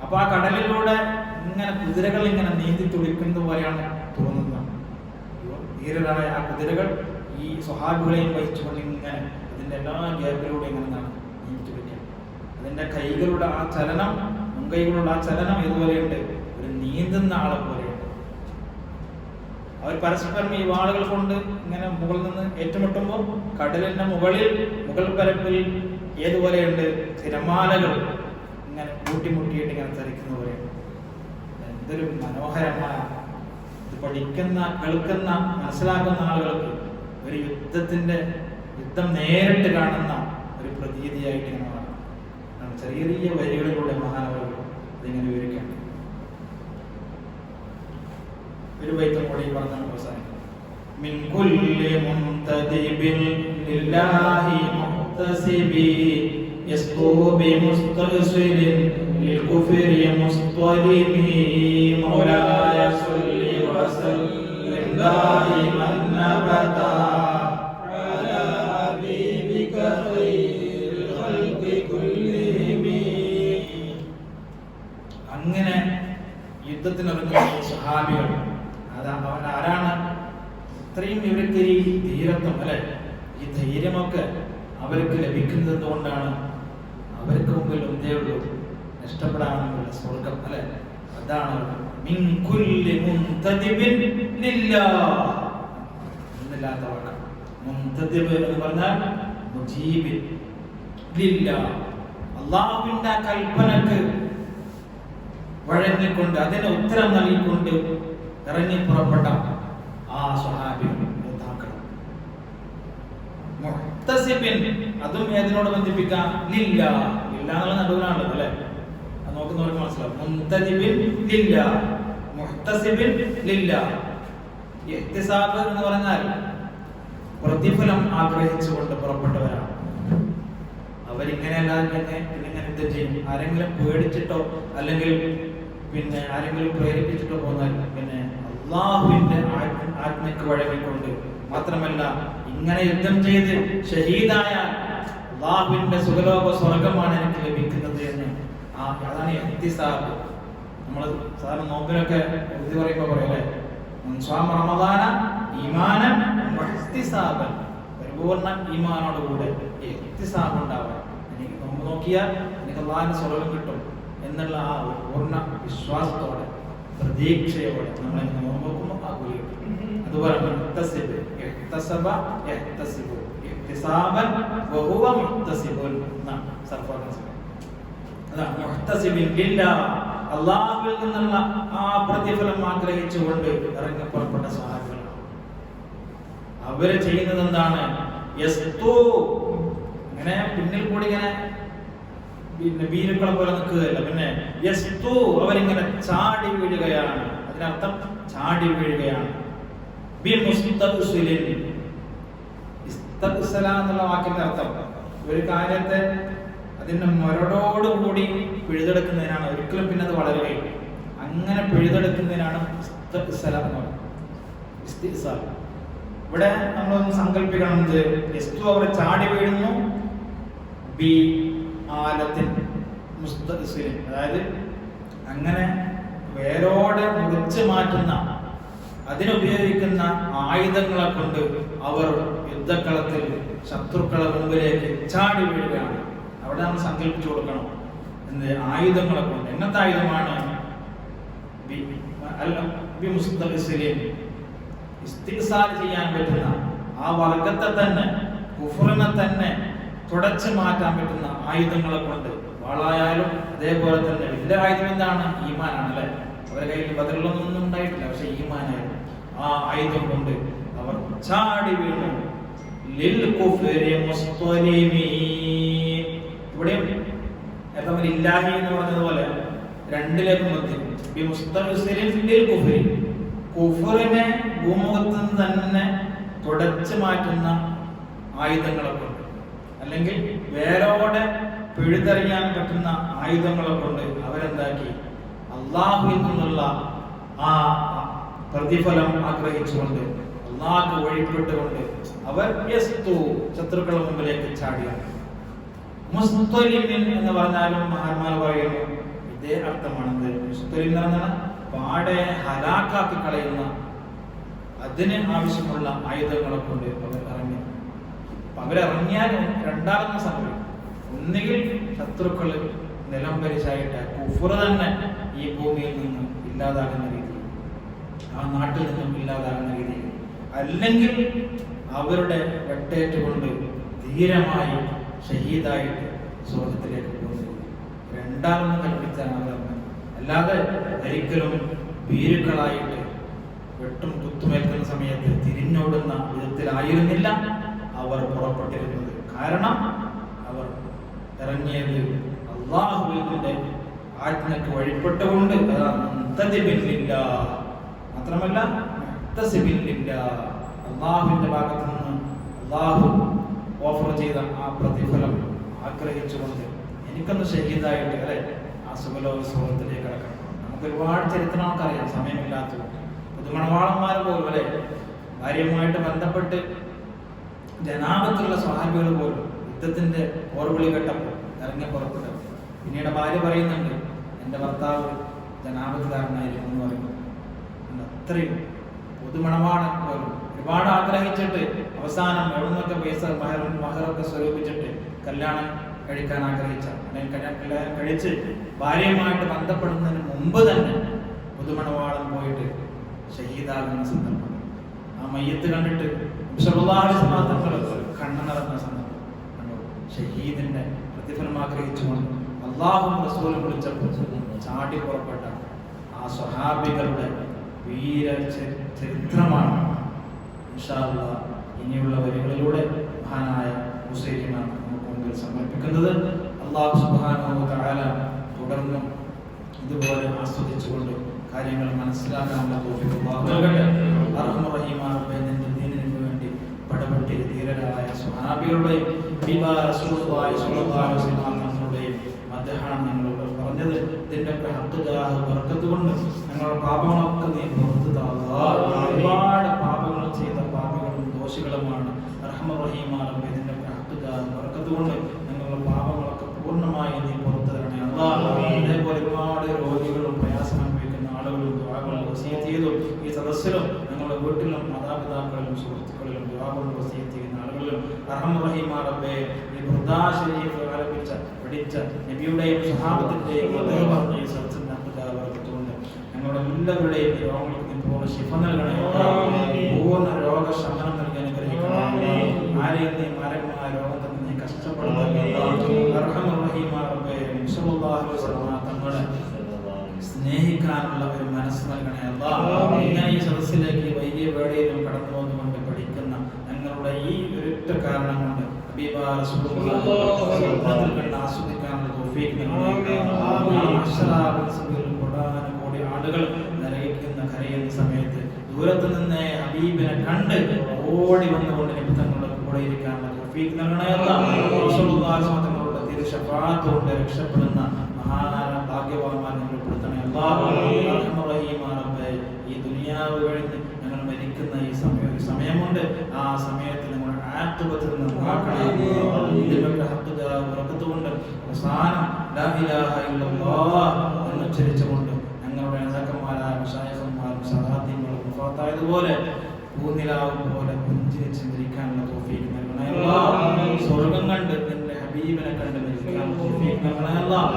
അപ്പൊ ആ കടലിലൂടെ ഇങ്ങനെ കുതിരകൾ ഇങ്ങനെ നീന്തി തുടിക്കുന്നത് പോലെയാണ് തോന്നുന്നത്. ധീരരായ ആ കുതിരകൾ ഈ സ്വഹാബികളെയും വഹിച്ചുകൊണ്ട് ഇങ്ങനെ അതിന്റെ എല്ലാ ഗ്യാപ്പിലൂടെ ഇങ്ങനെ നീന്തി തുടിക്കാം. അതിന്റെ കൈകളുടെ ആ ചലനം, മുൻകൈകളുടെ ആ ചലനം ഇതുപോലെയുണ്ട്, ഒരു നീന്തുന്ന ആളെ പോലെയുണ്ട്. അവർ പരസ്പരം ഈ വാളുകൾ കൊണ്ട് ഇങ്ങനെ മുകളിൽ നിന്ന് ഏറ്റുമുട്ടുമ്പോൾ കടലിന്റെ മുകൾ പരപ്പിൽ ഏതുപോലെയുണ്ട്, തിരമാലകൾ ഇങ്ങനെ കൂട്ടിമുട്ടിയിട്ട് ഇങ്ങനെ തെറിക്കുന്ന പോലെയുണ്ട്. എന്തൊരു മനോഹരമായ, ഇത് പഠിക്കുന്ന, കേൾക്കുന്ന, മനസ്സിലാക്കുന്ന ആളുകൾക്ക് ഒരു യുദ്ധം നേരിട്ട് കാണുന്ന ഒരു പ്രതീതിയായിട്ട് ഇങ്ങനെ മാറും. ചെറിയ ചെറിയ വരികളിലൂടെ മഹാനവകൾ ഇതിങ്ങനെ വിവരിക്കണം. ഒരു ബൈത്തും കൂടി പറഞ്ഞ അവസാനിക്കും. മിൻ കുല്ലി മുൻതദിബിൻ ലില്ലാഹി മുഹ്തസിബി യസ്ഖൂ ബിമുസ്തഗ്സിലിൻ ലിൽകുഫരി മുസ്തലിമി മൗലായ സ്വല്ലി വസല്ലിം ദായിമൻ അബദാ അലാ ഹബീബിക ഖൈറിൽ ഖൽഖി കുല്ലിഹിം. അങ്ങനെ യുദ്ധത്തിനിറങ്ങുന്ന സ്വഹാബികൾ, അവൻ ആരാണ്? ഇത്രയും ഇവർക്ക് ഈ ധീരത്വം, അല്ലെ, ഈ ധൈര്യമൊക്കെ അവർക്ക് ലഭിക്കുന്നത് കൊണ്ടാണ്. അവർക്ക് മുമ്പിൽ ഒന്നേ ഉള്ളൂ, നഷ്ടപ്പെടാനുള്ള സ്വർഗം, അല്ലെ. അതാണ് മിൻ കുല്ലി മുൻതദിബിൻ ലില്ലാഹ് എന്നില്ലാത്ത വാക്ക്. മുൻതദിബ് എന്ന് പറഞ്ഞാൽ മുജീബിൻ ലില്ലാഹ്, അല്ലാഹുവിന്റെ കൽപ്പനക്ക് വഴങ്ങിക്കൊണ്ട് അതിന് ഉത്തരം നൽകിക്കൊണ്ട് ഇറങ്ങി പുറപ്പെട്ട ആ സ്വഹാബി യോദ്ധാക്കൾ. മുഹ്തസിബിൻ, അതും ഏതിനോട് ബന്ധിപ്പിക്കാം? ലില്ലാഹ്. ലില്ലാഹ് നടുവിലാണല്ലോ, അല്ലെ, അത് നോക്കുന്നവർക്ക് മനസ്സിലാവും. മുൻതദിബിൻ ലില്ലാഹ്, മുഹ്തസിബിൻ ലില്ലാഹ്. ഇഹ്തിസാബ് എന്ന് പറഞ്ഞാൽ പ്രതിഫലം ആഗ്രഹിച്ചുകൊണ്ട് പുറപ്പെട്ടവരാണ്. അവരിങ്ങനെയല്ലാതെ പിന്നെ യുദ്ധം ചെയ്യും. ആരെങ്കിലും പേടിച്ചിട്ടോ അല്ലെങ്കിൽ പിന്നെ ആരെങ്കിലും പ്രേരിപ്പിച്ചിട്ടോ പോന്നാൽ പിന്നെ അള്ളാഹുവിന്റെ ആജ്ഞയ്ക്ക് വഴങ്ങിക്കൊണ്ട്, മാത്രമല്ല ഇങ്ങനെ യുദ്ധം ചെയ്ത് ഷഹീദായ അള്ളാഹുവിന്റെ സുഖലോക സ്വർഗമാണ് എനിക്ക് ലഭിക്കുന്നത് എന്ന് അതാണ് ഇഹ്തിസാബ്. നമ്മൾ സാധാരണ നോമ്പിനൊക്കെ ഇത് പറയുമ്പോൾ പറയല്ലേ, റമദാന ഈമാനൻ വഹ്തിസാബൻ, പരിപൂർണ്ണ ഈമാനോടുകൂടെ ഇഹ്തിസാബ് ഉണ്ടാവാൻ. എനിക്ക് നോമ്പ് നോക്കിയാൽ എനിക്ക് അള്ളാഹിന്റെ സ്വർഗം കിട്ടും എന്നുള്ള ആ പൂർണ്ണ വിശ്വാസത്തോടെ, പ്രതീക്ഷയോടെ നമ്മൾ നോമ്പ് നോക്കുമ്പോൾ ആ കൂലി കിട്ടും. അതുപോലെ മുഹ്തസിബ്, ഇഹ്തസബ യഹ്തസിബു, ഇഹ്തിസാബൻ വഹുവ മുഹ്തസിബുൻ എന്നാണ് സർഫാക്കാൻ. അതാണ് മുഹ്തസിബിൻ ലില്ലാഹ്, അല്ലാഹുവിൽ നിന്നുള്ള ആ പ്രതിഫലം ആഗ്രഹിച്ചുകൊണ്ട് ഇറങ്ങി പുറപ്പെട്ട സ്വഹാബികളാണ്. അവര് ചെയ്യുന്നത് എന്താണ്? യസ്തു, ഇങ്ങനെ പിന്നിൽ കൂടി ഇങ്ങനെ പിന്നെ വീരുക്കളെ പോലെ നിൽക്കുകയല്ല, പിന്നെ യസ്തു, അവരിങ്ങനെ ചാടി വീഴുകയാണ്. അതിനർത്ഥം ചാടി വീഴുകയാണ്. ബിമുസ്തഗ്സിലിൻ, ഇസ്തഗ്സല എന്നുള്ള വാക്കിന്റെ അർത്ഥം ഒരു കാര്യത്തെ അതിന്റെ മുരടോടുകൂടി പിഴുതെടുക്കുന്നതിനാണ്. ഒരിക്കലും പിന്നെ അത് വളരുകയില്ല. അങ്ങനെ പിഴുതെടുക്കുന്നതിനാണ് ഇസ്തഗ്സല എന്ന് പറയുന്നത്. ഇസ്തിഗ്സാൽ. ഇവിടെ നമ്മളൊന്ന് സങ്കല്പിക്കണം, യസ്തു, അവർ ചാടി വീഴുന്നു. ബി ആലത്തിൻ മുസ്തഗ്സിലിൻ, അതായത് അങ്ങനെ വേരോടെ മുറിച്ചു മാറ്റുന്ന, അതിനുപയോഗിക്കുന്ന ആയുധങ്ങളെ കൊണ്ട് അവർ യുദ്ധക്കളത്തിൽ ശത്രുക്കളെ മുമ്പിലേക്ക് ചാടി വീഴുകയാണ്. അവിടെ നമ്മൾ സങ്കല്പിച്ചു കൊടുക്കണം, എന്ത് ആയുധങ്ങളെ കൊണ്ട്. എങ്ങനത്തെ ആയുധമാണ്? ഇസ്തിഗ്സാൽ ചെയ്യാൻ പറ്റുന്ന ആ വർഗത്തെ തന്നെ, കുഫറിനെ തന്നെ തുടച്ചു മാറ്റാൻ പറ്റുന്ന ആയുധങ്ങളെ കൊണ്ട്. വാളായാലും അതേപോലെ തന്നെ വലിയ ആയുധം എന്താണ്? ഈമാനാണ്, അല്ലെ. അവരുടെ കയ്യിൽ ബദറിലൊന്നും ഉണ്ടായിട്ടില്ല, പക്ഷെ ഈമാനായിരുന്നു. ആ ആയുധം കൊണ്ട് അവർ ചാടി വീണു. ലിൽ കുഫരി മുസ്തലിമി, ഇവിടെ ഇല്ലാഹി എന്ന് പറഞ്ഞതുപോലെ രണ്ടിലേക്കും മധ്യം. കുഫറിനെ ഭൂമുഖത്ത് നിന്ന് തന്നെ തുടച്ചു മാറ്റുന്ന ആയുധങ്ങളെ കൊണ്ട്, അല്ലെങ്കിൽ വേരോടെ പിഴുതെറിയാൻ പറ്റുന്ന ആയുധങ്ങളെ കൊണ്ട് അവരെന്താക്കി? അള്ളാഹുവിൽ നിന്നുള്ള ആ പ്രതിഫലം ആഗ്രഹിച്ചുകൊണ്ട്, അള്ളാഹു വഴിപ്പെട്ടുകൊണ്ട് അവർ ശത്രുക്കളുടെ മുമ്പിലേക്ക് ചാടിയാണ്. മുസ്തലിമിൻ എന്ന് പറഞ്ഞാലും മഹാന്മാർ പറയുന്നു ഇതേ അർത്ഥമാണത്. മുസ്തലിം എന്ന് പറഞ്ഞാൽ പാടെ ഹലാക്കാക്കി കളയുന്ന, അതിന് ആവശ്യമുള്ള ആയുധങ്ങളെ കൊണ്ട് അവർ ഇറങ്ങി. അവരിറങ്ങിയാൽ രണ്ടാമത്തെ സംഭവിക്കും. ഒന്നുകിൽ ശത്രുക്കൾ നിലം പരിശായിട്ട് കുഫ്ർ തന്നെ ഈ ഭൂമിയിൽ നിന്നും ഇല്ലാതാകുന്ന രീതിയിൽ, ആ നാട്ടിൽ നിന്നും ഇല്ലാതാകുന്ന രീതിയിൽ, അല്ലെങ്കിൽ അവരുടെ വെട്ടേറ്റുകൊണ്ട് ധീരമായി ഷഹീദായിട്ട് സ്വർഗത്തിലേക്ക് പോകുന്നത്. രണ്ടാമത് കൽപ്പിച്ചാണ് അവർ. അല്ലാതെ ഒരിക്കലും ഭീരുക്കളായിട്ട് വെട്ടും കുത്തുമേൽക്കുന്ന സമയത്ത് തിരിഞ്ഞോടുന്ന വിധത്തിലായിരുന്നില്ല അവർ പുറപ്പെട്ടിരുന്നത്. കാരണം അവർ ഇറങ്ങിയത് അല്ലാഹുവിന്റെ ആജ്ഞക്ക് വഴിപ്പെട്ടുകൊണ്ട്. മാത്രമല്ല അല്ലാഹുവിന്റെ ഭാഗത്ത് നിന്ന് അല്ലാഹു ഓഫർ ചെയ്ത ആ പ്രതിഫലം ആഗ്രഹിച്ചുകൊണ്ട് എനിക്കൊന്ന് ഷഹീദായിട്ട് അല്ലെ ആ സുഖലോക സ്വർഗത്തിലേക്ക് കടക്കണം. നമുക്ക് ഒരുപാട് ചരിത്രം നമുക്കറിയാം, സമയമില്ലാത്തത്. പുതുമണവാളന്മാർ പോലും അല്ലെ ഭാര്യയുമായിട്ട് ബന്ധപ്പെട്ട് ജനാപത്തുള്ള സ്വഹാബികൾ പോലും യുദ്ധത്തിന്റെ ഓർവിളി കേട്ടപ്പോൾ ഇറങ്ങി പുറപ്പെട്ടു. പിന്നീട് ഭാര്യ പറയുന്നുണ്ട്, എൻ്റെ ഭർത്താവ് ജനാപത്തുകാരനായിരുന്നു എന്ന് പറയുന്നു. അത്രയും പുതുമണവാളൻ പോലും ഒരുപാട് ആഗ്രഹിച്ചിട്ട് അവസാനം എവിടെ നിന്നൊക്കെ പൈസ മഹറൊക്കെ സ്വരൂപിച്ചിട്ട് കല്യാണം കഴിക്കാൻ ആഗ്രഹിച്ച, അല്ലെങ്കിൽ കല്യാണം കഴിച്ച് ഭാര്യയുമായിട്ട് ബന്ധപ്പെടുന്നതിന് മുമ്പ് തന്നെ പുതുമണവാളൻ പോയിട്ട് ഷഹീദാകുന്ന സന്ദർഭം, ആ മയ്യത്ത് കണ്ടിട്ട് കണ്ണു നിറഞ്ഞ സന്ദർഭം കണ്ടു. ഷഹീദിന്റെ പ്രതിഫലം ആഗ്രഹിച്ചുകൊണ്ട് അല്ലാഹുവും റസൂലും വിളിച്ചപ്പോൾ ചാടി പുറപ്പെട്ട ആ സ്വഹാബികളുടെ വീര ചരിത്രമാണ് ഇൻഷാ അല്ലാഹ് ഇനിയുള്ള വരികളിലൂടെ മഹാനായ ഹുസൈനാണ് നമുക്ക് മുമ്പിൽ സമർപ്പിക്കുന്നത്. അല്ലാഹു സുബ്ഹാനഹു വ തആല തുടർന്നും ഇതുപോലെ ആസ്വദിച്ചുകൊണ്ട് കാര്യങ്ങൾ മനസ്സിലാക്കാനുള്ള തൗഫീഖ് അല്ലാഹു നൽകട്ടെ. അർഹമർ റഹീമായ റബ്ബേ, നിന്റെ ദീനിനു വേണ്ടി പടപെട്ടി ധീരരായ സ്വഹാബികളുടെയും റസൂലുള്ളാഹി സ്വല്ലല്ലാഹു അലൈഹി വസല്ലം തങ്ങളുടെയും മദ്ഹാണ് ഞങ്ങളോട് പറഞ്ഞത്. ഇതിന്റെ ബർക്കത്ത് കൊണ്ട് ഞങ്ങളുടെ പാപങ്ങളൊക്കെ നീ പുറത്തു താ. ഒരുപാട് പാപങ്ങൾ ചെയ്ത പാപികളും ദോഷികളുമാണ്. അർഹമർ റഹീമായ റബ്ബേ, ഇതിന്റെ ബർക്കത്ത് കൊണ്ട് ഞങ്ങളുടെ പാപങ്ങളൊക്കെ പൂർണ്ണമായി നീ പുറത്തു തരണേ അല്ലാഹ്. അതേപോലെ ഒരുപാട് രോഗികളും പ്രയാസം അനുഭവിക്കുന്ന ആളുകളും ദുആകൾ വസിയത്ത് ചെയ്തു. ഈ സദസ്സിലും ഞങ്ങളുടെ വീട്ടിലും മാതാപിതാക്കളിലും സുഹൃത്തുക്കളിലും ദുആകൾ വസിയത്ത് ചെയ്യുന്ന ആളുകളിലും അർഹമർ റഹീമായ റബ്ബേ, ഈ ബുർദാ ശരീഫ് ആലപിച്ച പഠിച്ച നബിയുടെയും സ്വഹാബത്തിന്റെയും പറഞ്ഞ ഈ സദസ്സിന്റെ ബർക്കത്തുകൊണ്ട് ഞങ്ങളുടെ എല്ലാവരുടെയും രോഗങ്ങൾക്ക് പൂർണ്ണ ശിഫ നൽകണേ. പൂർണ്ണ രോഗശമനം നൽകി അനുഗ്രഹിക്കണേ. ആരെയും നീ മാരകമായ രോഗത്തിൽ നീ കഷ്ടപ്പെടുന്നതല്ലേ. അർഹമർ റഹീമായ റബ്ബേ, നബി സല്ലല്ലാഹു അലൈഹി വസല്ലം തങ്ങളെ സ്നേഹിക്കാനുള്ള ഒരു മനസ്സ് നൽകണേ അല്ലാഹ്. ഇങ്ങനെ ഈ സദസ്സിലേക്ക് വൈകിയ വേളയിലും കടന്നു വന്നുകൊണ്ട് പഠിക്കുന്ന ഞങ്ങളുടെ ഈ ഒരൊറ്റ കാരണം കൊണ്ട് ഹബീബായ റസൂലുള്ളാഹി ആസ്വദിക്കാനുള്ള തൗഫീഖ് നൽകണേ. കോടാനുകോടി ആളുകൾ നരകിക്കുന്ന കരയുന്ന സമയത്ത് ദൂരത്ത് നിന്ന് ഹബീബിനെ കണ്ട് ഓടി വന്നുകൊണ്ട് നബി തങ്ങളുടെ കൂടെ ഇരിക്കാനുള്ള തൗഫീഖ് നൽകണേ അല്ലാഹ്. റസൂലുള്ളാഹി തങ്ങളുടെ തിരുശഫാഅത്ത് കൊണ്ട് രക്ഷപ്പെടുന്ന മഹാനായ ഭാഗ്യവാന്മാർ ഞങ്ങൾ ഉൾപ്പെടുത്തണേ അല്ലാഹ്. അർഹമർ റഹീമായ റബ്ബേ, ഈ ദുനിയാവ് കഴിഞ്ഞ് ഞങ്ങൾ മരിക്കുന്ന ഈ സമയമുണ്ട്. ആ സമയത്ത് ഞങ്ങളുടെ ആത്തുബത്തിൽ നന്നാക്കണേ. ഇതിലൊക്കെ ബർക്കത്തുകൊണ്ട് അവസാനം ലാ ഇലാഹ ഇല്ലല്ലാഹ് എന്ന് ഉച്ചരിച്ചുകൊണ്ട് ഞങ്ങളുടെ നേതാക്കന്മാരായ മശായിഖന്മാരും സദാത്യങ്ങളും വഫാത്തായതുപോലെ പൂനിലാവും പോലെ പുഞ്ചിരിച്ച് മരിക്കാനുള്ള തൗഫീഖ് നൽകണേ അല്ലാഹ്. സ്വർഗ്ഗം കണ്ട് നിന്റെ ഹബീബിനെ കണ്ട് മരിക്കാനുള്ള തൗഫീഖ് നൽകണേ അല്ലാഹ്.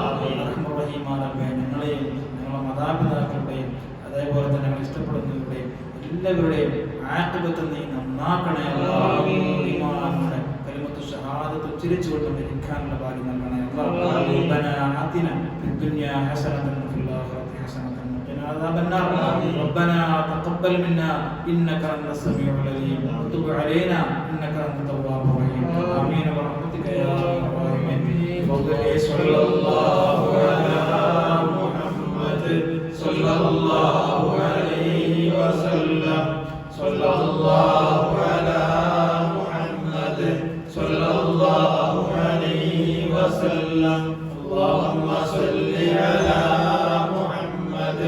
അർഹമർ റഹീമായ റബ്ബേ, ഞങ്ങളെയും ഞങ്ങളുടെ മാതാപിതാക്കളുടെയും അതേപോലെ തന്നെ ഞങ്ങൾ ഇഷ്ടപ്പെടുന്നവരുടെയും എല്ലാവരുടെയും ആത്തുബത്ത് നീ നന്നാക്കണേ അല്ലാഹ്. ഈമാനോടെ കലിമത്തു ഷഹാദത്ത് ഉച്ചരിച്ചുകൊണ്ട് മരിക്കാനുള്ള ഭാഗ്യം നൽകണേ അല്ലാഹ്. റബ്ബനാ ആതിനാ ഫിദ്ദുനിയാ ഹസനതൻ വഫിൽ ആഖിറതി ഹസനതൻ വഖിനാ അദാബന്നാർ. റബ്ബനാ തഖബ്ബൽ മിന്നാ ഇന്നക അൻതസ് സമീഉൽ അലീം വതുബ് അലൈനാ ഇന്നക അൻതത് തവ്വാബുർ റഹീം. ആമീൻ ബിറഹ്മതിക യാ അർഹമർ റഹീമീൻ. സ്വല്ലല്ലാഹു അലാ മുഹമ്മദ് സ്വല്ലല്ലാഹു അലൈഹി വസല്ലം. സ്വല്ലല്ലാഹു അലാ മുഹമ്മദ് സ്വല്ലല്ലാഹു അലൈഹി വസല്ലം. اللهم صل على محمد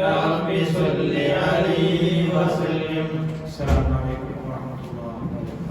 يا ربي صل عليه وسلم. السلام عليكم ورحمة الله وبركاته.